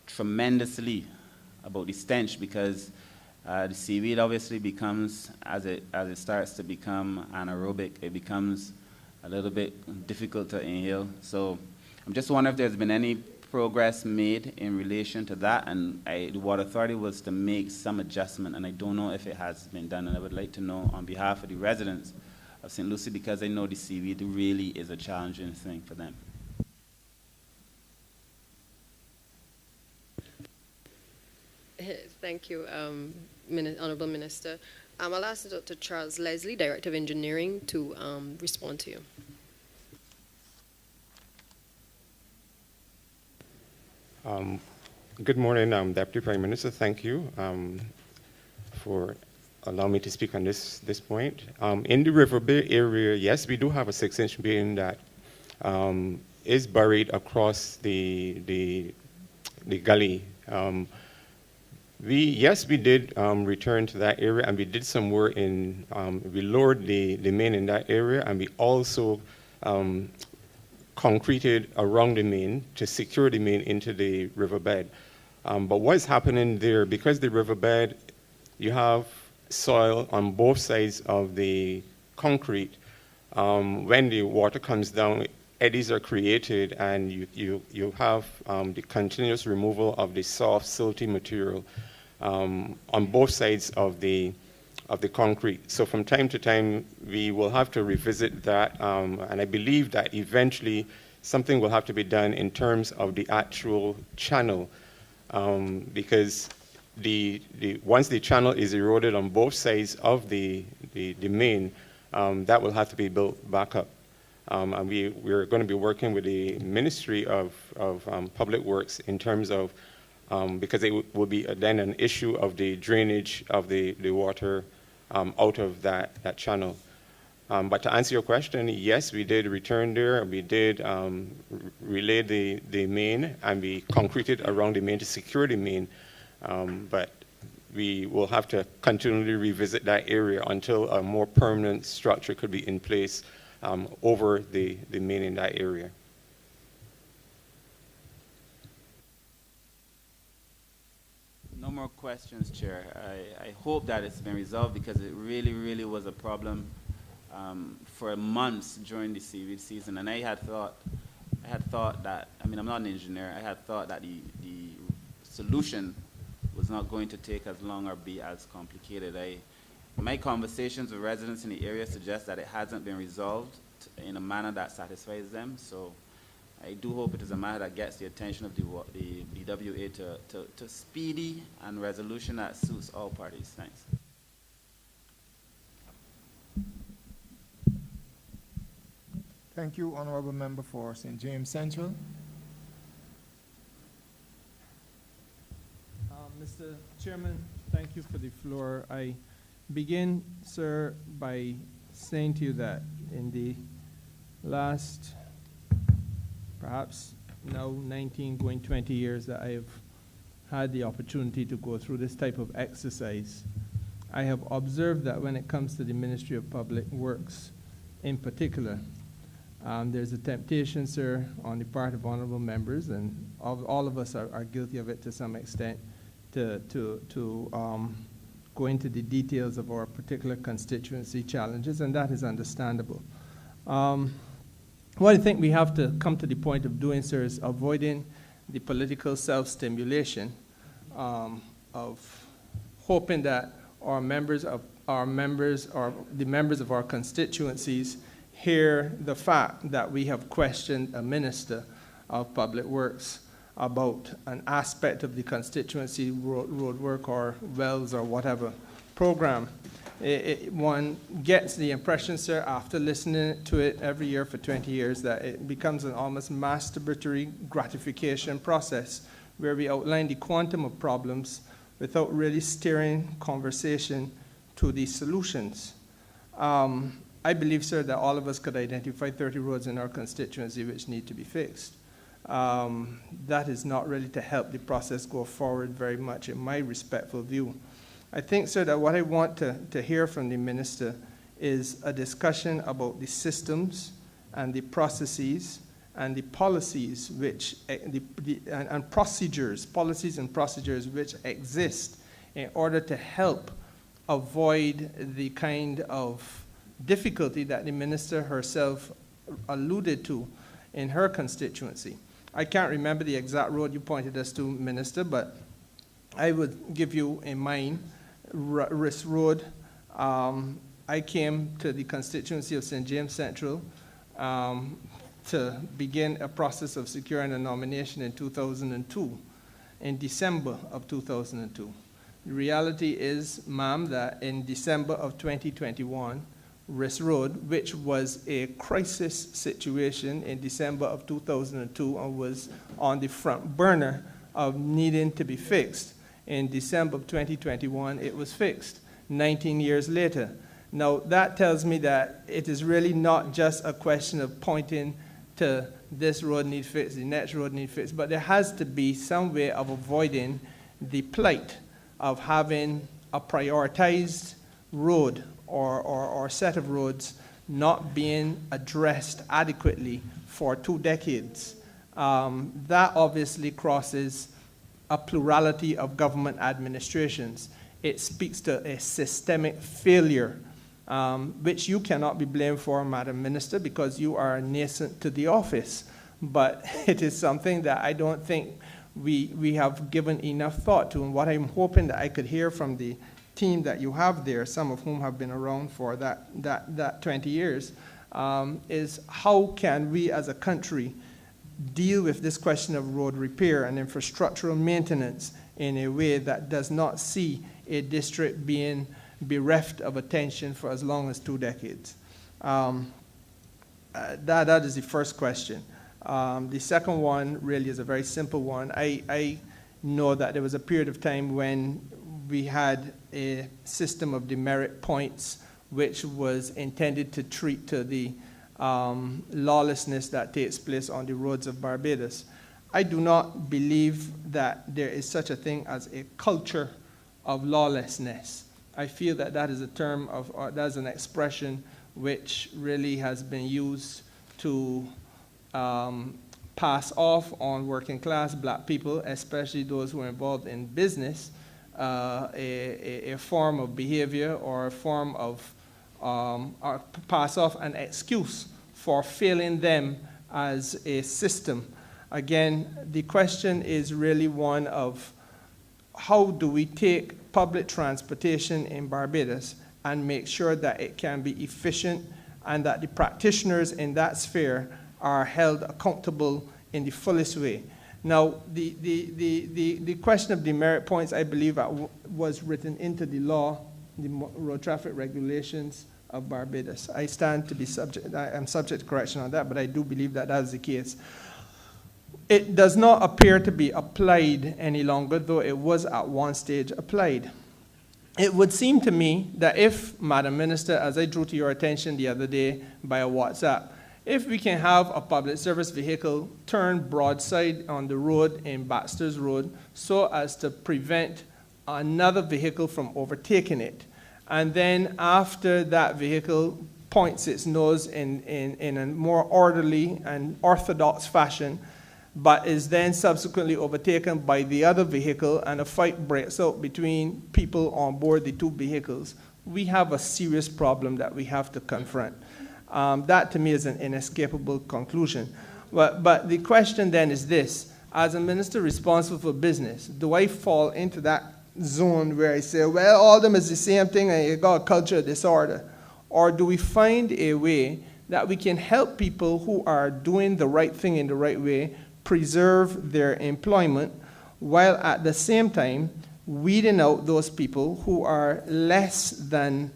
tremendously about the stench because the seaweed obviously becomes, as it starts to become anaerobic, it becomes a little bit difficult to inhale. So I'm just wondering if there's been any progress made in relation to that, and the Water Authority was to make some adjustment, and I don't know if it has been done, and I would like to know on behalf of the residents of St. Lucie, because I know the seaweed really is a challenging thing for them. Thank you, Honourable Minister. I'll ask Dr. Charles Leslie, Director of Engineering, to respond to you. Good morning, Deputy Prime Minister. Thank you for allowing me to speak on this point. In the River Bay area, yes, we do have a 6-inch main that is buried across the gully. We did return to that area, and we did some work in, we lowered the main in that area, and we also concreted around the main to secure the main into the riverbed. But what's happening there, because the riverbed, you have soil on both sides of the concrete. When the water comes down, eddies are created, and you have the continuous removal of the soft, silty material on both sides of the concrete. So from time to time, we will have to revisit that, and I believe that eventually something will have to be done in terms of the actual channel, because once the channel is eroded on both sides of the main, that will have to be built back up. And we're going to be working with the Ministry of Public Works in terms of, because it will be then an issue of the drainage of the water out of that channel. But to answer your question, yes, we did return there. We did relay the main, and we concreted around the main to secure the main. But we will have to continually revisit that area until a more permanent structure could be in place over the main in that area. No more questions, Chair. I hope that it's been resolved, because it really, really was a problem for months during the seaweed season. And I had thought that, I mean, I'm not an engineer, I had thought that the solution was not going to take as long or be as complicated. My conversations with residents in the area suggest that it hasn't been resolved in a manner that satisfies them. So I do hope it is a matter that gets the attention of the BWA to speedy and resolution that suits all parties. Thanks. Thank you, Honourable Member for St. James Central. Mr. Chairman, thank you for the floor. I begin, sir, by saying to you that in the last, perhaps now 19, going 20 years that I have had the opportunity to go through this type of exercise, I have observed that when it comes to the Ministry of Public Works in particular, there's a temptation, sir, on the part of honourable members, and all of us are guilty of it to some extent, to go into the details of our particular constituency challenges, and that is understandable. What I think we have to come to the point of doing, sir, is avoiding the political self-stimulation of hoping that the members of our constituencies hear the fact that we have questioned a minister of public works about an aspect of the constituency road work or wells or whatever program. One gets the impression, sir, after listening to it every year for 20 years, that it becomes an almost masturbatory gratification process where we outline the quantum of problems without really steering conversation to the solutions. I believe, sir, that all of us could identify 30 roads in our constituency which need to be fixed. That is not really to help the process go forward very much, in my respectful view. I think, sir, that what I want to hear from the minister is a discussion about the systems and the processes and the policies which, and procedures, policies and procedures which exist in order to help avoid the kind of difficulty that the minister herself alluded to in her constituency. I can't remember the exact road you pointed us to, Minister, but I would give you in mind Riss Road. I came to the constituency of St. James Central to begin a process of securing a nomination in 2002, in December of 2002. The reality is, ma'am, that in December of 2021, Riss Road, which was a crisis situation in December of 2002 and was on the front burner of needing to be fixed. In December of 2021, it was fixed, 19 years later. Now, that tells me that it is really not just a question of pointing to this road need fixed, the next road need fixed, but there has to be some way of avoiding the plight of having a prioritized road or set of roads not being addressed adequately for 2 decades. That obviously crosses a plurality of government administrations. It speaks to a systemic failure, which you cannot be blamed for, Madam Minister, because you are nascent to the office. But it is something that I don't think we have given enough thought to, and what I'm hoping that I could hear from the team that you have there, some of whom have been around for that 20 years, is how can we as a country deal with this question of road repair and infrastructural maintenance in a way that does not see a district being bereft of attention for as long as 2 decades. That is the first question. The second one really is a very simple one. I know that there was a period of time when we had a system of demerit points which was intended to treat to the lawlessness that takes place on the roads of Barbados. I do not believe that there is such a thing as a culture of lawlessness. I feel that that is a term of, or that's an expression which really has been used to pass off on working class black people, especially those who are involved in business, a form of behavior or a form of, or pass off an excuse for failing them as a system. Again, the question is really one of how do we take public transportation in Barbados and make sure that it can be efficient and that the practitioners in that sphere are held accountable in the fullest way. Now, the question of demerit points, I believe, was written into the law, the road traffic regulations of Barbados. I stand to be subject, I am subject to correction on that, but I do believe that that is the case. It does not appear to be applied any longer, though it was at one stage applied. It would seem to me that if, Madam Minister, as I drew to your attention the other day by a WhatsApp, if we can have a public service vehicle turn broadside on the road in Baxter's Road so as to prevent another vehicle from overtaking it, and then after that vehicle points its nose in a more orderly and orthodox fashion, but is then subsequently overtaken by the other vehicle and a fight breaks out between people on board the two vehicles, we have a serious problem that we have to confront. That to me is an inescapable conclusion. But the question then is this: as a minister responsible for business, do I fall into that zone where I say, well, all of them is the same thing and you got a culture of disorder? Or do we find a way that we can help people who are doing the right thing in the right way preserve their employment, while at the same time weeding out those people who are less than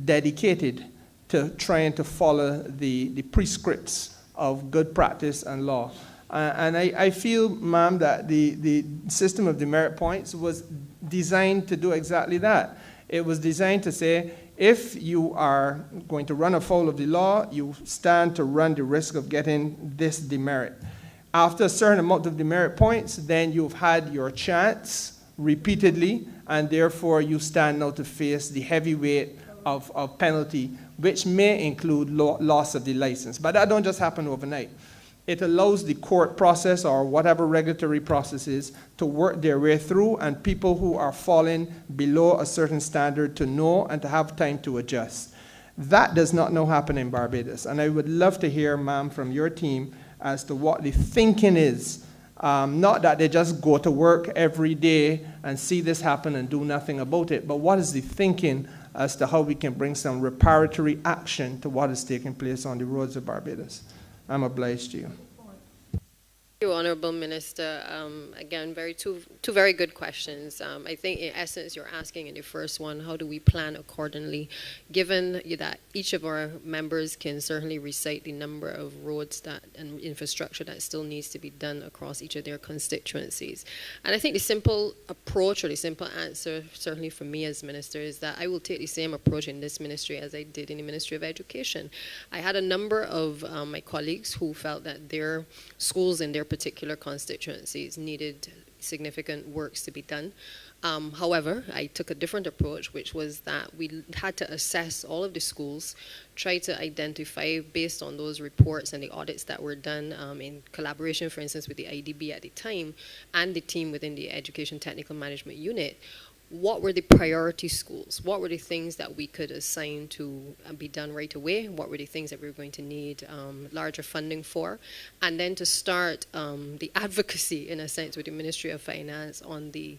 dedicated to trying to follow the prescripts of good practice and law? And I feel, ma'am, that the system of demerit points was designed to do exactly that. It was designed to say, if you are going to run afoul of the law, you stand to run the risk of getting this demerit. After a certain amount of demerit points, then you've had your chance repeatedly, and therefore you stand now to face the heavy weight of penalty, which may include loss of the license. But that don't just happen overnight. It allows the court process or whatever regulatory processes to work their way through, and people who are falling below a certain standard to know and to have time to adjust. That does not now happen in Barbados. And I would love to hear, ma'am, from your team as to what the thinking is. Not that they just go to work every day and see this happen and do nothing about it, but what is the thinking as to how we can bring some reparatory action to what is taking place on the roads of Barbados? I'm obliged to you. Thank you, Honourable Minister. Again, two very good questions. I think in essence you're asking in the first one, how do we plan accordingly, given that each of our members can certainly recite the number of roads and infrastructure that still needs to be done across each of their constituencies. And I think the simple approach or the simple answer, certainly for me as Minister, is that I will take the same approach in this ministry as I did in the Ministry of Education. I had a number of my colleagues who felt that their schools in their particular constituencies needed significant works to be done. However, I took a different approach, which was that we had to assess all of the schools, try to identify, based on those reports and the audits that were done in collaboration, for instance, with the IDB at the time and the team within the Education Technical Management Unit, what were the priority schools? What were the things that we could assign to be done right away? What were the things that we were going to need larger funding for? And then to start the advocacy, in a sense, with the Ministry of Finance on the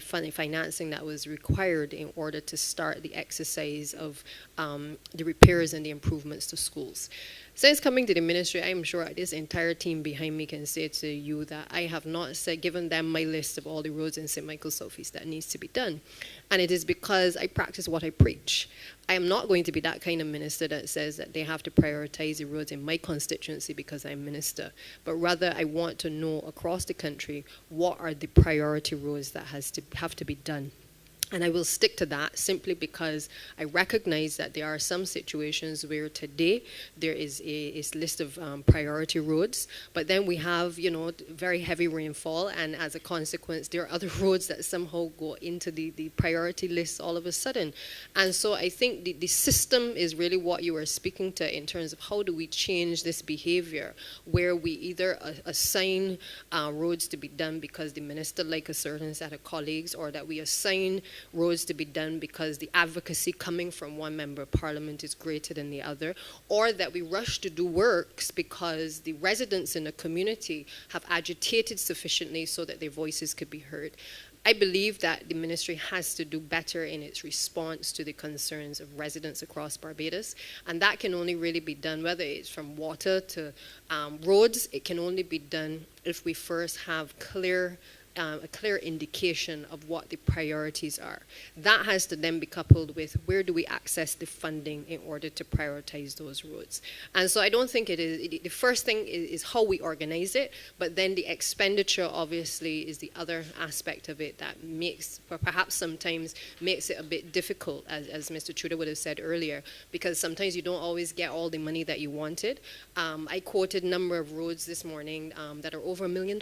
financing that was required in order to start the exercise of the repairs and the improvements to schools. Since coming to the ministry, I am sure this entire team behind me can say to you that I have not given them my list of all the roads in St. Michael's Southeast that needs to be done. And it is because I practice what I preach. I am not going to be that kind of minister that says that they have to prioritize the roads in my constituency because I'm minister. But rather, I want to know across the country what are the priority roads that have to be done. And I will stick to that simply because I recognize that there are some situations where today there is a list of priority roads, but then we have, very heavy rainfall, and as a consequence, there are other roads that somehow go into the priority list all of a sudden. And so I think the system is really what you are speaking to in terms of how do we change this behavior, where we either assign roads to be done because the minister like a certain set of colleagues, or that we assign roads to be done because the advocacy coming from one member of parliament is greater than the other, or that we rush to do works because the residents in the community have agitated sufficiently so that their voices could be heard. I believe that the ministry has to do better in its response to the concerns of residents across Barbados, and that can only really be done, whether it's from water to roads, it can only be done if we first have a clear indication of what the priorities are. That has to then be coupled with where do we access the funding in order to prioritize those roads. And so I don't think the first thing is how we organize it, but then the expenditure obviously is the other aspect of it that perhaps sometimes makes it a bit difficult, as Mr. Tudor would have said earlier, because sometimes you don't always get all the money that you wanted. I quoted a number of roads this morning that are over $1 million.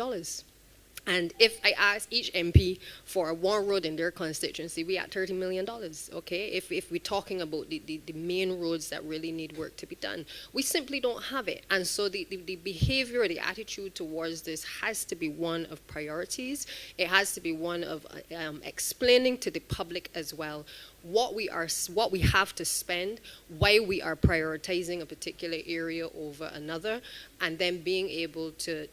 And if I ask each MP for one road in their constituency, we at $30 million, okay? If we're talking about the main roads that really need work to be done, we simply don't have it. And so the behavior, the attitude towards this has to be one of priorities. It has to be one of explaining to the public as well what we have to spend, why we are prioritizing a particular area over another, and then being able to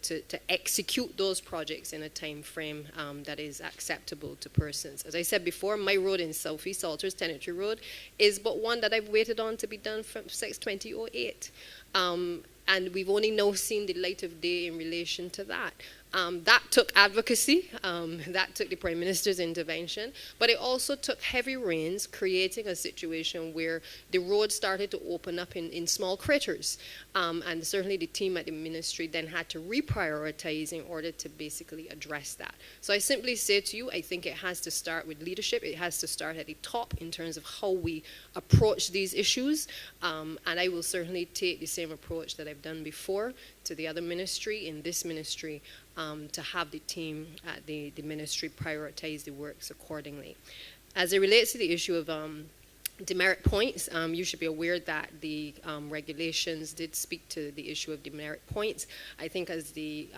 execute those projects in a time frame that is acceptable to persons. As I said before, my road in Southeast Salters, Tenetry Road, is but one that I've waited on to be done since 2008. And we've only now seen the light of day in relation to that. That took advocacy, that took the Prime Minister's intervention, but it also took heavy rains, creating a situation where the road started to open up in small craters. And certainly the team at the ministry then had to reprioritize in order to basically address that. So I simply say to you, I think it has to start with leadership. It has to start at the top in terms of how we approach these issues. And I will certainly take the same approach that I've done before to the other ministry, in this ministry, to have the team at the ministry prioritize the works accordingly. As it relates to the issue of demerit points, you should be aware that the regulations did speak to the issue of demerit points. I think as the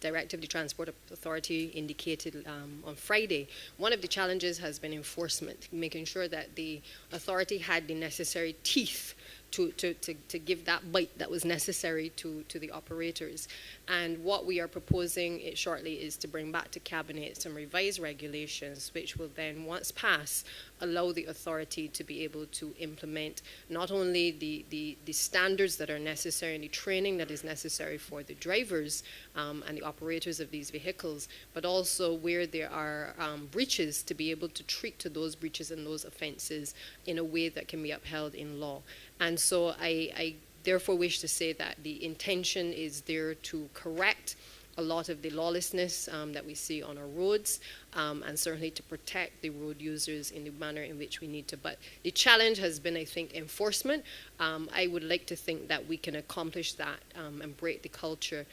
Director of the Transport Authority indicated on Friday, one of the challenges has been enforcement, making sure that the authority had the necessary teeth to give that bite that was necessary to the operators. And what we are proposing shortly is to bring back to Cabinet some revised regulations, which will then, once passed, allow the authority to be able to implement not only the standards that are necessary and the training that is necessary for the drivers and the operators of these vehicles, but also where there are breaches, to be able to treat to those breaches and those offenses in a way that can be upheld in law. And so I therefore wish to say that the intention is there to correct a lot of the lawlessness that we see on our roads, and certainly to protect the road users in the manner in which we need to. But the challenge has been, I think, enforcement. I would like to think that we can accomplish that and break the culture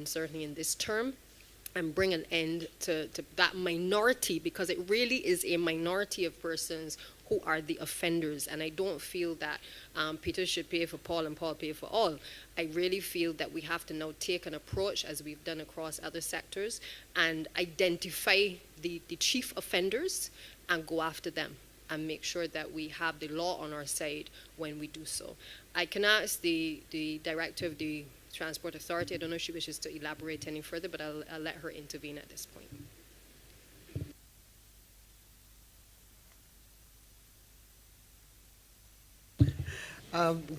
certainly in this term, and bring an end to that minority, because it really is a minority of persons who are the offenders. And I don't feel that Peter should pay for Paul and Paul pay for all. I really feel that we have to now take an approach, as we've done across other sectors, and identify the chief offenders and go after them and make sure that we have the law on our side when we do so. I can ask the Director of the Transport Authority, I don't know if she wishes to elaborate any further, but I'll let her intervene at this point.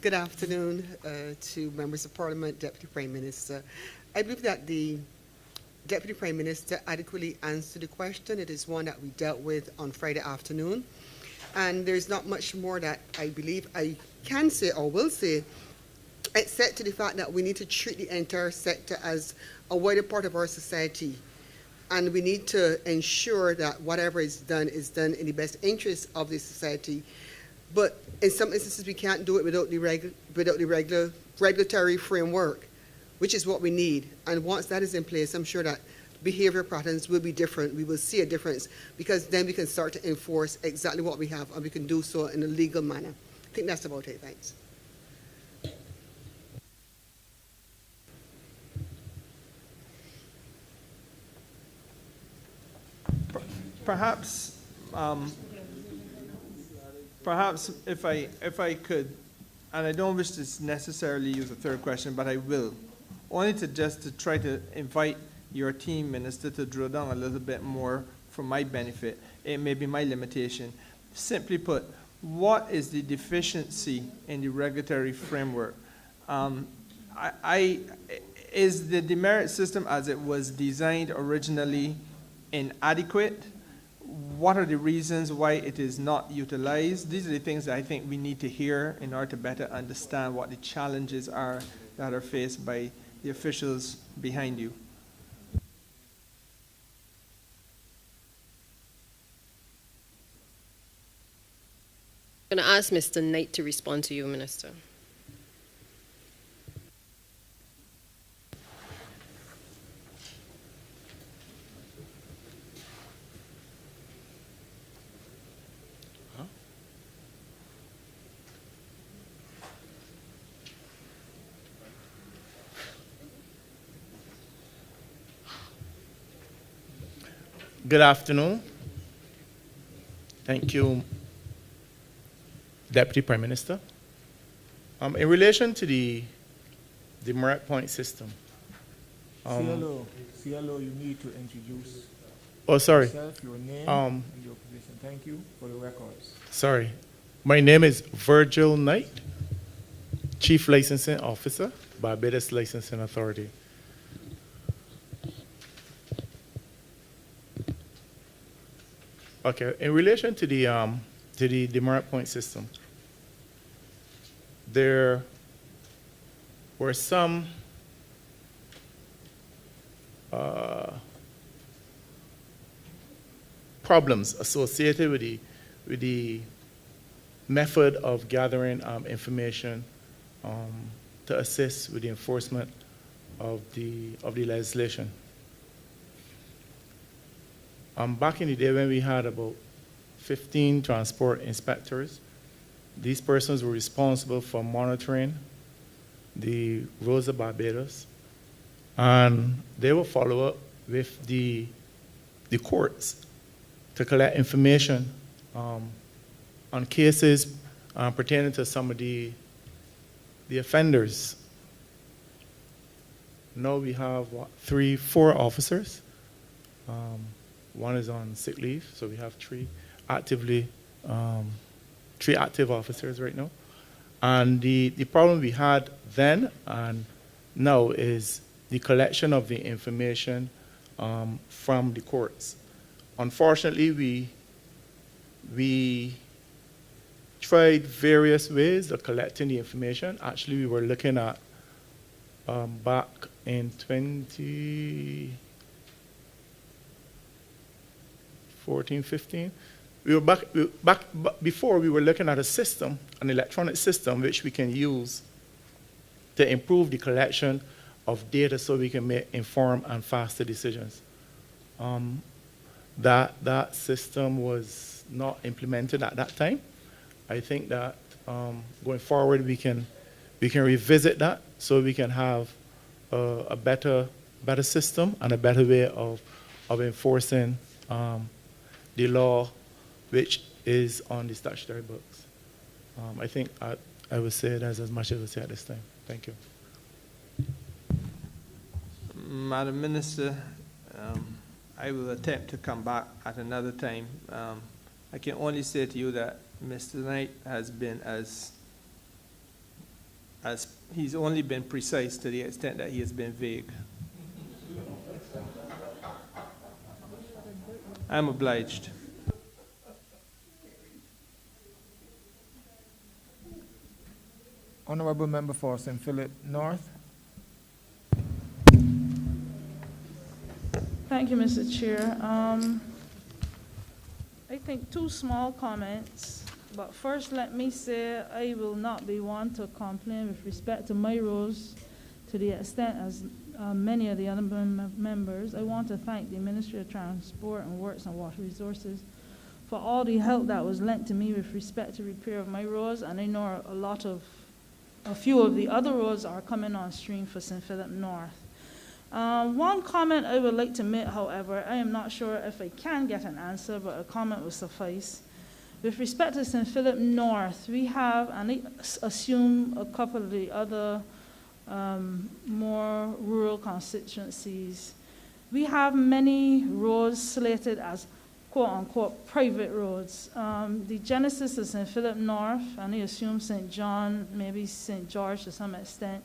Good afternoon to members of Parliament, Deputy Prime Minister. I believe that the Deputy Prime Minister adequately answered the question. It is one that we dealt with on Friday afternoon. And there's not much more that I believe I can say or will say, except to the fact that we need to treat the entire sector as a wider part of our society. And we need to ensure that whatever is done in the best interest of the society. But in some instances, we can't do it without the regulatory framework, which is what we need. And once that is in place, I'm sure that behavior patterns will be different. We will see a difference, because then we can start to enforce exactly what we have, and we can do so in a legal manner. I think that's about it. Thanks. Perhaps, perhaps if I could, and I don't wish to necessarily use a third question, but I will, only to try to invite your team, Minister, to drill down a little bit more for my benefit. It may be my limitation. Simply put, what is the deficiency in the regulatory framework? Is the demerit system as it was designed originally inadequate? What are the reasons why it is not utilized? These are the things that I think we need to hear in order to better understand what the challenges are that are faced by the officials behind you. I'm going to ask Mr. Knight to respond to you, Minister. Good afternoon. Thank you, Deputy Prime Minister. In relation to the merit point system. CLO, you need to introduce yourself, your name, and your position. Thank you for the records. Sorry. My name is Virgil Knight, Chief Licensing Officer, Barbados Licensing Authority. Okay, in relation to the demerit point system, there were some problems associated with the method of gathering information to assist with the enforcement of the legislation. Back in the day when we had about 15 transport inspectors, these persons were responsible for monitoring the roads of Barbados, and they will follow up with the courts to collect information on cases pertaining to some of the offenders. Now we have, 4 officers. One is on sick leave, so we have 3 active officers right now. And the problem we had then and now is the collection of the information from the courts. Unfortunately, we tried various ways of collecting the information. Actually, we were looking at back in 2014, 15. We were back before we were looking at a system, an electronic system, which we can use to improve the collection of data so we can make informed and faster decisions. That system was not implemented at that time. I think that going forward we can revisit that so we can have a better system and a better way of enforcing the law which is on the statutory books. I think I would say that's as much as I would say at this time. Thank you. Madam Minister, I will attempt to come back at another time. I can only say to you that Mr. Knight has been he's only been precise to the extent that he has been vague. I'm obliged. Honourable Member for St. Philip North. Thank you, Mr. Chair. I think two small comments, but first let me say I will not be one to complain with respect to my roads to the extent as many of the other members. I want to thank the Ministry of Transport and Works and Water Resources for all the help that was lent to me with respect to repair of my roads, and I know a few of the other roads are coming on stream for St. Philip North. One comment I would like to make, however, I am not sure if I can get an answer, but a comment will suffice. With respect to St. Philip North, we have, and I assume a couple of the other more rural constituencies, we have many roads slated as quote-unquote private roads. The genesis of St. Philip North, and I assume St. John, maybe St. George to some extent,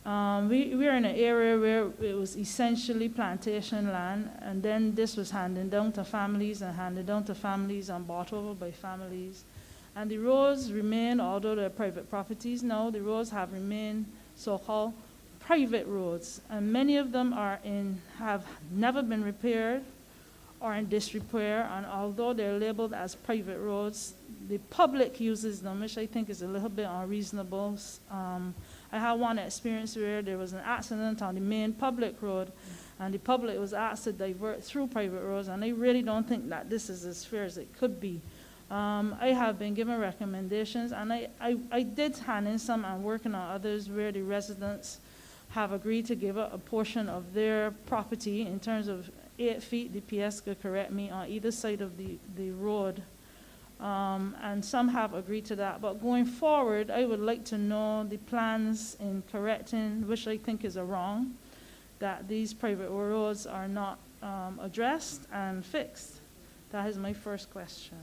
we're in an area where it was essentially plantation land, and then this was handed down to families and bought over by families. And the roads remain, although they're private properties now, the roads have remained so-called private roads, and many of them have never been repaired or in disrepair, and although they're labeled as private roads, the public uses them, which I think is a little bit unreasonable. I had one experience where there was an accident on the main public road, and the public was asked to divert through private roads, and I really don't think that this is as fair as it could be. I have been given recommendations, and I did hand in some and working on others where the residents have agreed to give up a portion of their property in terms of 8 feet, the PS could correct me, on either side of the road. And some have agreed to that. But going forward, I would like to know the plans in correcting, which I think is a wrong, that these private roads are not addressed and fixed. That is my first question.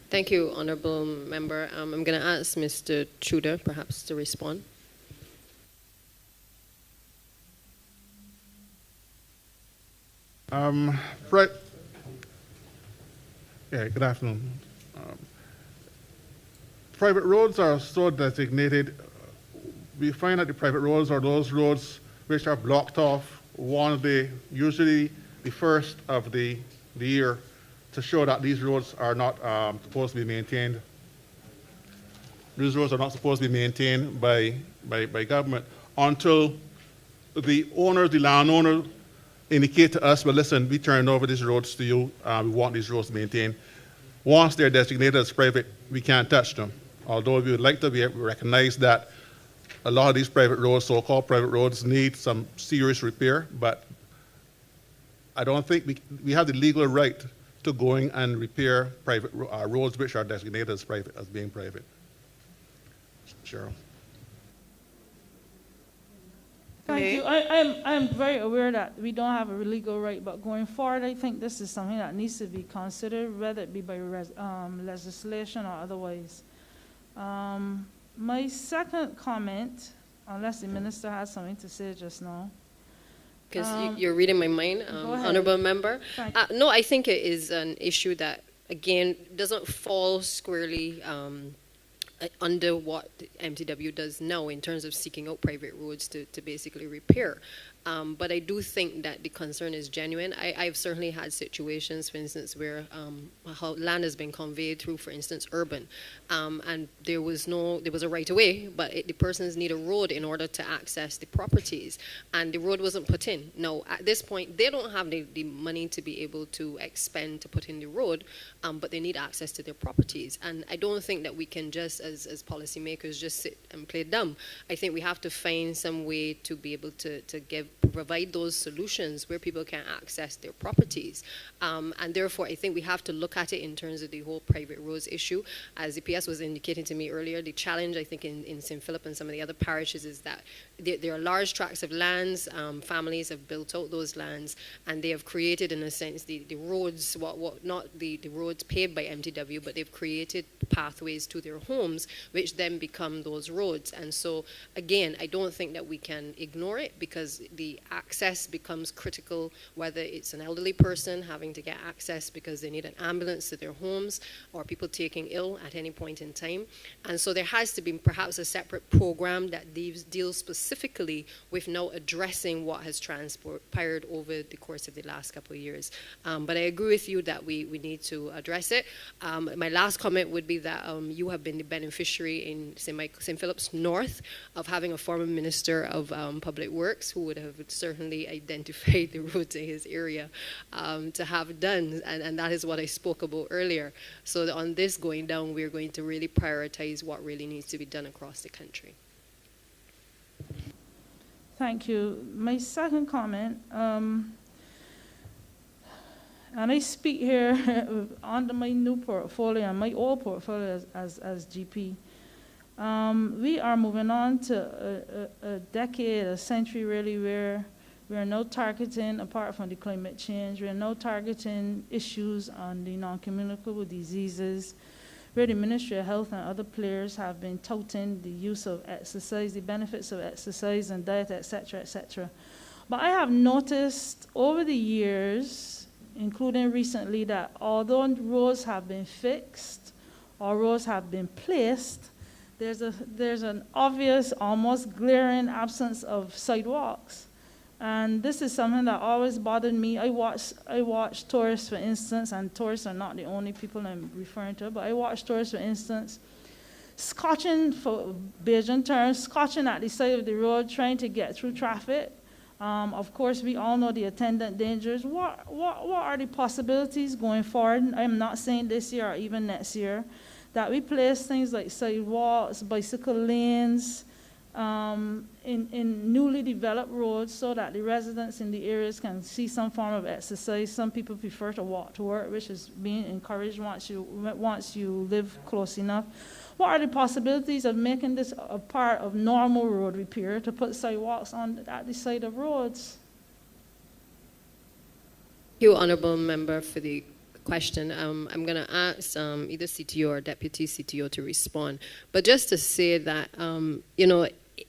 Thank you, Honourable Member. I'm going to ask Mr. Tudor perhaps to respond. Right. Yeah, good afternoon. Private roads are so designated. We find that the private roads are those roads which are blocked off usually the first of the year, to show that these roads are not supposed to be maintained. These roads are not supposed to be maintained by government until the landowner indicate to us, well, listen, we turned over these roads to you, we want these roads maintained. Once they're designated as private, we can't touch them. Although we would like to recognize that a lot of these private roads, so-called private roads, need some serious repair, but I don't think we have the legal right to going and repair private roads which are designated as being private. Cheryl. Thank you. I'm very aware that we don't have a legal right, but going forward, I think this is something that needs to be considered, whether it be by legislation or otherwise. My second comment, unless the minister has something to say just now. Because you're reading my mind, Honourable Member. No, I think it is an issue that, again, doesn't fall squarely under what MTW does now in terms of seeking out private roads to basically repair. But I do think that the concern is genuine. I've certainly had situations, for instance, where how land has been conveyed through, for instance, urban, and there was a right of way, but the persons need a road in order to access the properties, and the road wasn't put in. Now, at this point, they don't have the money to be able to expend to put in the road, but they need access to their properties. And I don't think that we can just, as policymakers, just sit and play dumb. I think we have to find some way to be able to provide those solutions where people can access their properties. And therefore, I think we have to look at it in terms of the whole private roads issue. As the PS was indicating to me earlier, the challenge, I think, in St. Philip and some of the other parishes is that there are large tracts of lands, families have built out those lands, and they have created, in a sense, the roads, not the roads paved by MTW, but they've created pathways to their homes, which then become those roads. And so, again, I don't think that we can ignore it, because the the access becomes critical, whether it's an elderly person having to get access because they need an ambulance to their homes, or people taking ill at any point in time. And so there has to be perhaps a separate program that deals specifically with now addressing what has transpired over the course of the last couple of years. But I agree with you that we need to address it. My last comment would be that you have been the beneficiary in St. Philip's North of having a former minister of Public Works who would have certainly identified the roads in his area to have done, and that is what I spoke about earlier. So on this going down, we're going to really prioritize what really needs to be done across the country. Thank you. My second comment, and I speak here under my new portfolio and my old portfolio as GP. We are moving on to a decade, a century really, where we are now targeting, apart from the climate change, we are now targeting issues on the non-communicable diseases, where the Ministry of Health and other players have been touting the use of exercise, the benefits of exercise and diet, etc., etc. But I have noticed over the years, including recently, that although roads have been fixed or roads have been placed, there's an obvious, almost glaring absence of sidewalks. And this is something that always bothered me. I watch tourists, for instance, and tourists are not the only people I'm referring to, but I watch tourists, for instance, scotching, for Bajan terms, scotching at the side of the road, trying to get through traffic. Of course, we all know the attendant dangers. What are the possibilities going forward? I'm not saying this year or even next year, that we place things like sidewalks, bicycle lanes, in newly developed roads so that the residents in the areas can see some form of exercise. Some people prefer to walk to work, which is being encouraged once you live close enough. What are the possibilities of making this a part of normal road repair, to put sidewalks at the side of roads? Thank you, Honourable Member, for the question. I'm going to ask either CTO or Deputy CTO to respond. But just to say that,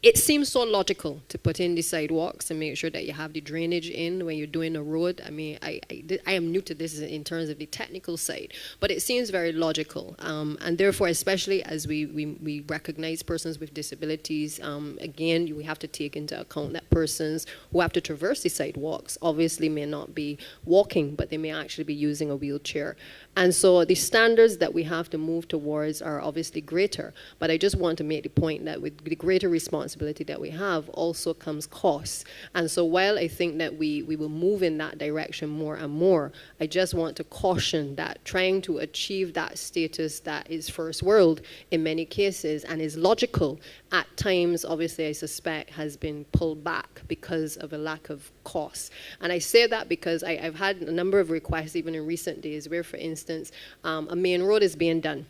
it seems so logical to put in the sidewalks and make sure that you have the drainage in when you're doing a road. I mean, I am new to this in terms of the technical side, but it seems very logical. And therefore, especially as we recognize persons with disabilities, again, we have to take into account that persons who have to traverse the sidewalks obviously may not be walking, but they may actually be using a wheelchair. And so the standards that we have to move towards are obviously greater. But I just want to make the point that with the greater responsibility that we have also comes costs. And so while I think that we will move in that direction more and more, I just want to caution that trying to achieve that status that is first world in many cases and is logical at times, obviously I suspect, has been pulled back because of a lack of cost. And I say that because I've had a number of requests even in recent days where, for instance, a main road is being done.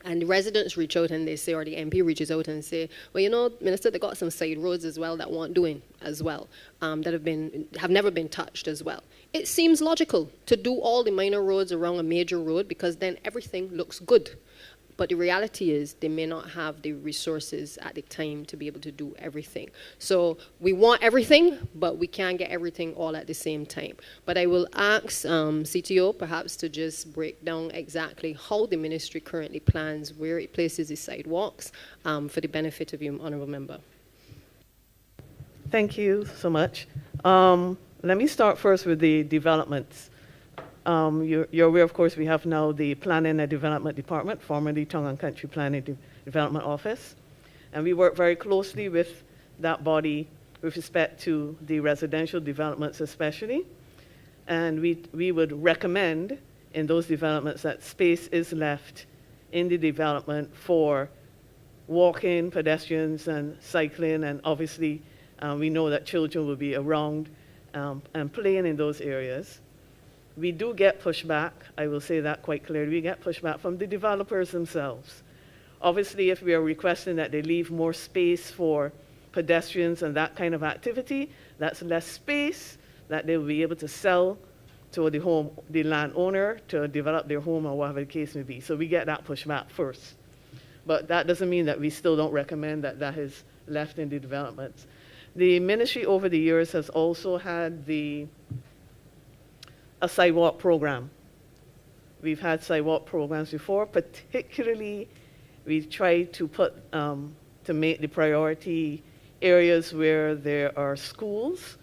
And the residents reach out and they say, or the MP reaches out and say, well, Minister, they got some side roads as well that weren't doing as well, that have never been touched as well. It seems logical to do all the minor roads around a major road because then everything looks good. But the reality is they may not have the resources at the time to be able to do everything. So we want everything, but we can't get everything all at the same time. But I will ask CTO perhaps to just break down exactly how the ministry currently plans where it places the sidewalks for the benefit of you, Honourable Member. Thank you so much. Let me start first with the developments. You're aware, of course, we have now the Planning and Development Department, formerly Tongue and Country Planning Development Office. And we work very closely with that body with respect to the residential developments especially. And we would recommend in those developments that space is left in the development for walking, pedestrians, and cycling. And obviously, we know that children will be around and playing in those areas. We do get pushback, I will say that quite clearly. We get pushback from the developers themselves. Obviously, if we are requesting that they leave more space for pedestrians and that kind of activity, that's less space that they will be able to sell to the landowner to develop their home or whatever the case may be. So we get that pushback first. But that doesn't mean that we still don't recommend that that is left in the developments. The ministry over the years has also had a sidewalk program. We've had sidewalk programs before, particularly we try to to make the priority areas where there are schools.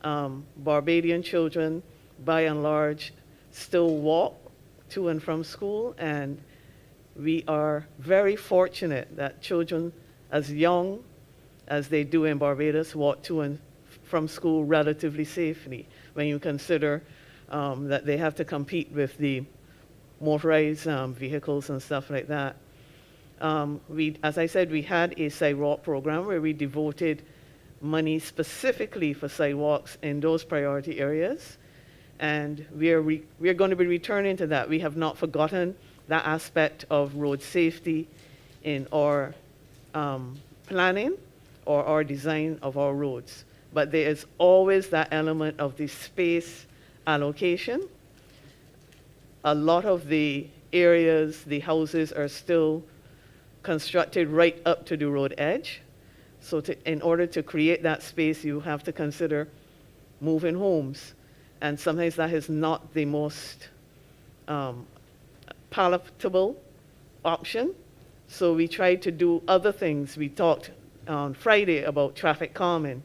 Barbadian children, by and large, still walk to and from school, and we are very fortunate that children as young as they do in Barbados walk to and from school relatively safely when you consider that they have to compete with the motorized vehicles and stuff like that. As I said, we had a sidewalk program where we devoted money specifically for sidewalks in those priority areas, and we are going to be returning to that. We have not forgotten that aspect of road safety in our planning or our design of our roads. But there is always that element of the space allocation. A lot of the areas, the houses are still constructed right up to the road edge. So in order to create that space, you have to consider moving homes. And sometimes that is not the most palatable option. So we tried to do other things. We talked on Friday about traffic calming.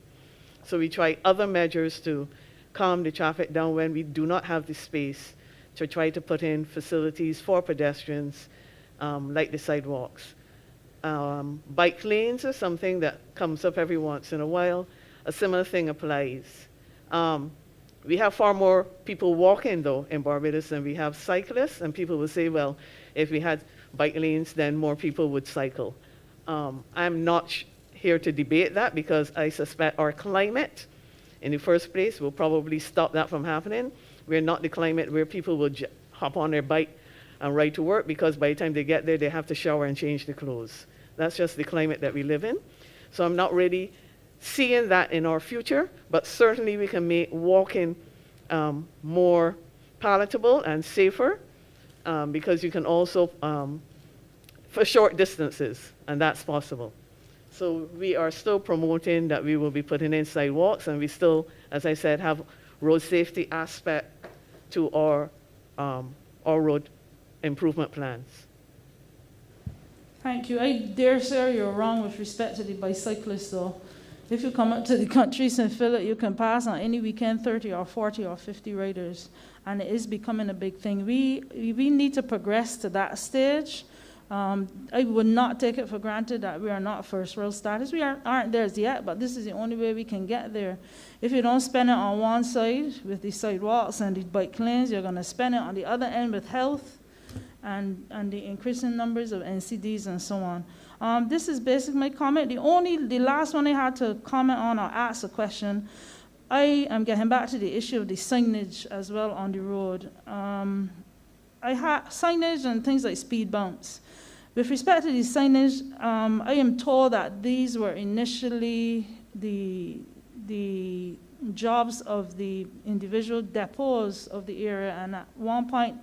So we tried other measures to calm the traffic down when we do not have the space to try to put in facilities for pedestrians like the sidewalks. Bike lanes are something that comes up every once in a while. A similar thing applies. We have far more people walking, though, in Barbados than we have cyclists, and people will say, well, if we had bike lanes, then more people would cycle. I'm not here to debate that because I suspect our climate, in the first place, will probably stop that from happening. We're not the climate where people will hop on their bike and ride to work, because by the time they get there, they have to shower and change their clothes. That's just the climate that we live in. So I'm not really seeing that in our future, but certainly we can make walking more palatable and safer, because you can also, for short distances, and that's possible. So we are still promoting that we will be putting in sidewalks, and we still, as I said, have road safety aspect to our road improvement plans. Thank you. I dare say you're wrong with respect to the bicyclists, though. If you come up to the country, St. Philip, you can pass on any weekend 30 or 40 or 50 riders, and it is becoming a big thing. We need to progress to that stage. I would not take it for granted that we are not first world status. We aren't there yet, but this is the only way we can get there. If you don't spend it on one side with the sidewalks and the bike lanes, you're going to spend it on the other end with health and the increasing numbers of NCDs and so on. This is basically my comment. The last one I had to comment on or ask a question, I am getting back to the issue of the signage as well on the road. I had signage and things like speed bumps. With respect to the signage, I am told that these were initially the jobs of the individual depots of the area, and at one point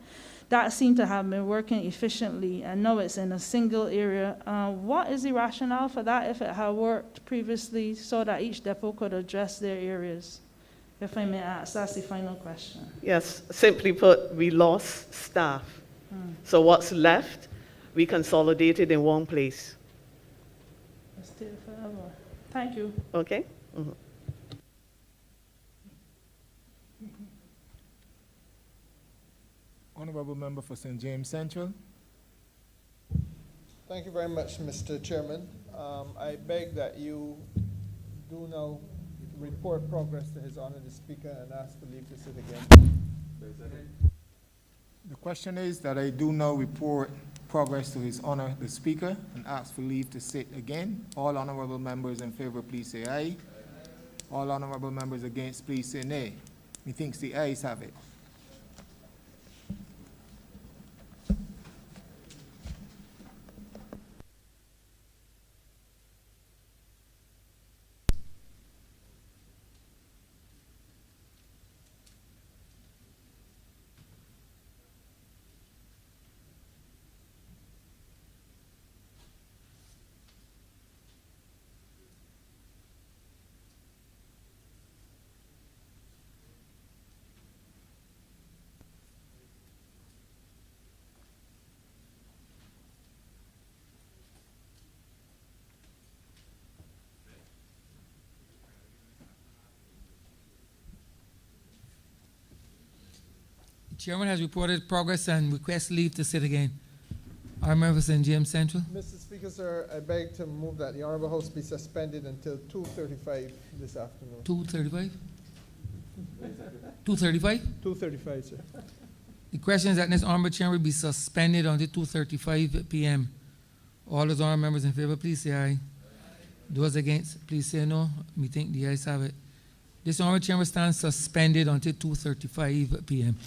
that seemed to have been working efficiently, and now it's in a single area. What is the rationale for that if it had worked previously so that each depot could address their areas? If I may ask, that's the final question. Yes, simply put, we lost staff. So what's left, we consolidated in one place. Let's take it forever. Thank you. Okay? Mm-hmm. Honourable Member for St. James Central. Thank you very much, Mr. Chairman. I beg that you do now report progress to His Honour the Speaker and ask for leave to sit again. The question is that I do now report progress to His Honour the Speaker and ask for leave to sit again. All honourable members in favour, please say aye. All honourable members against, please say nay. Methinks the ayes have it. The chairman has reported progress and requests leave to sit again. Our member for St. James Central. Mr. Speaker, sir, I beg to move that the Honourable House be suspended until 2:35 this afternoon. 2:35? 2:35? 2:35, sir. The question is that this honorable chamber be suspended until 2:35 p.m. All those honorable members in favor, please say aye. Those against, please say no. Me think the ayes have it. This honorable chamber stands suspended until 2:35 p.m.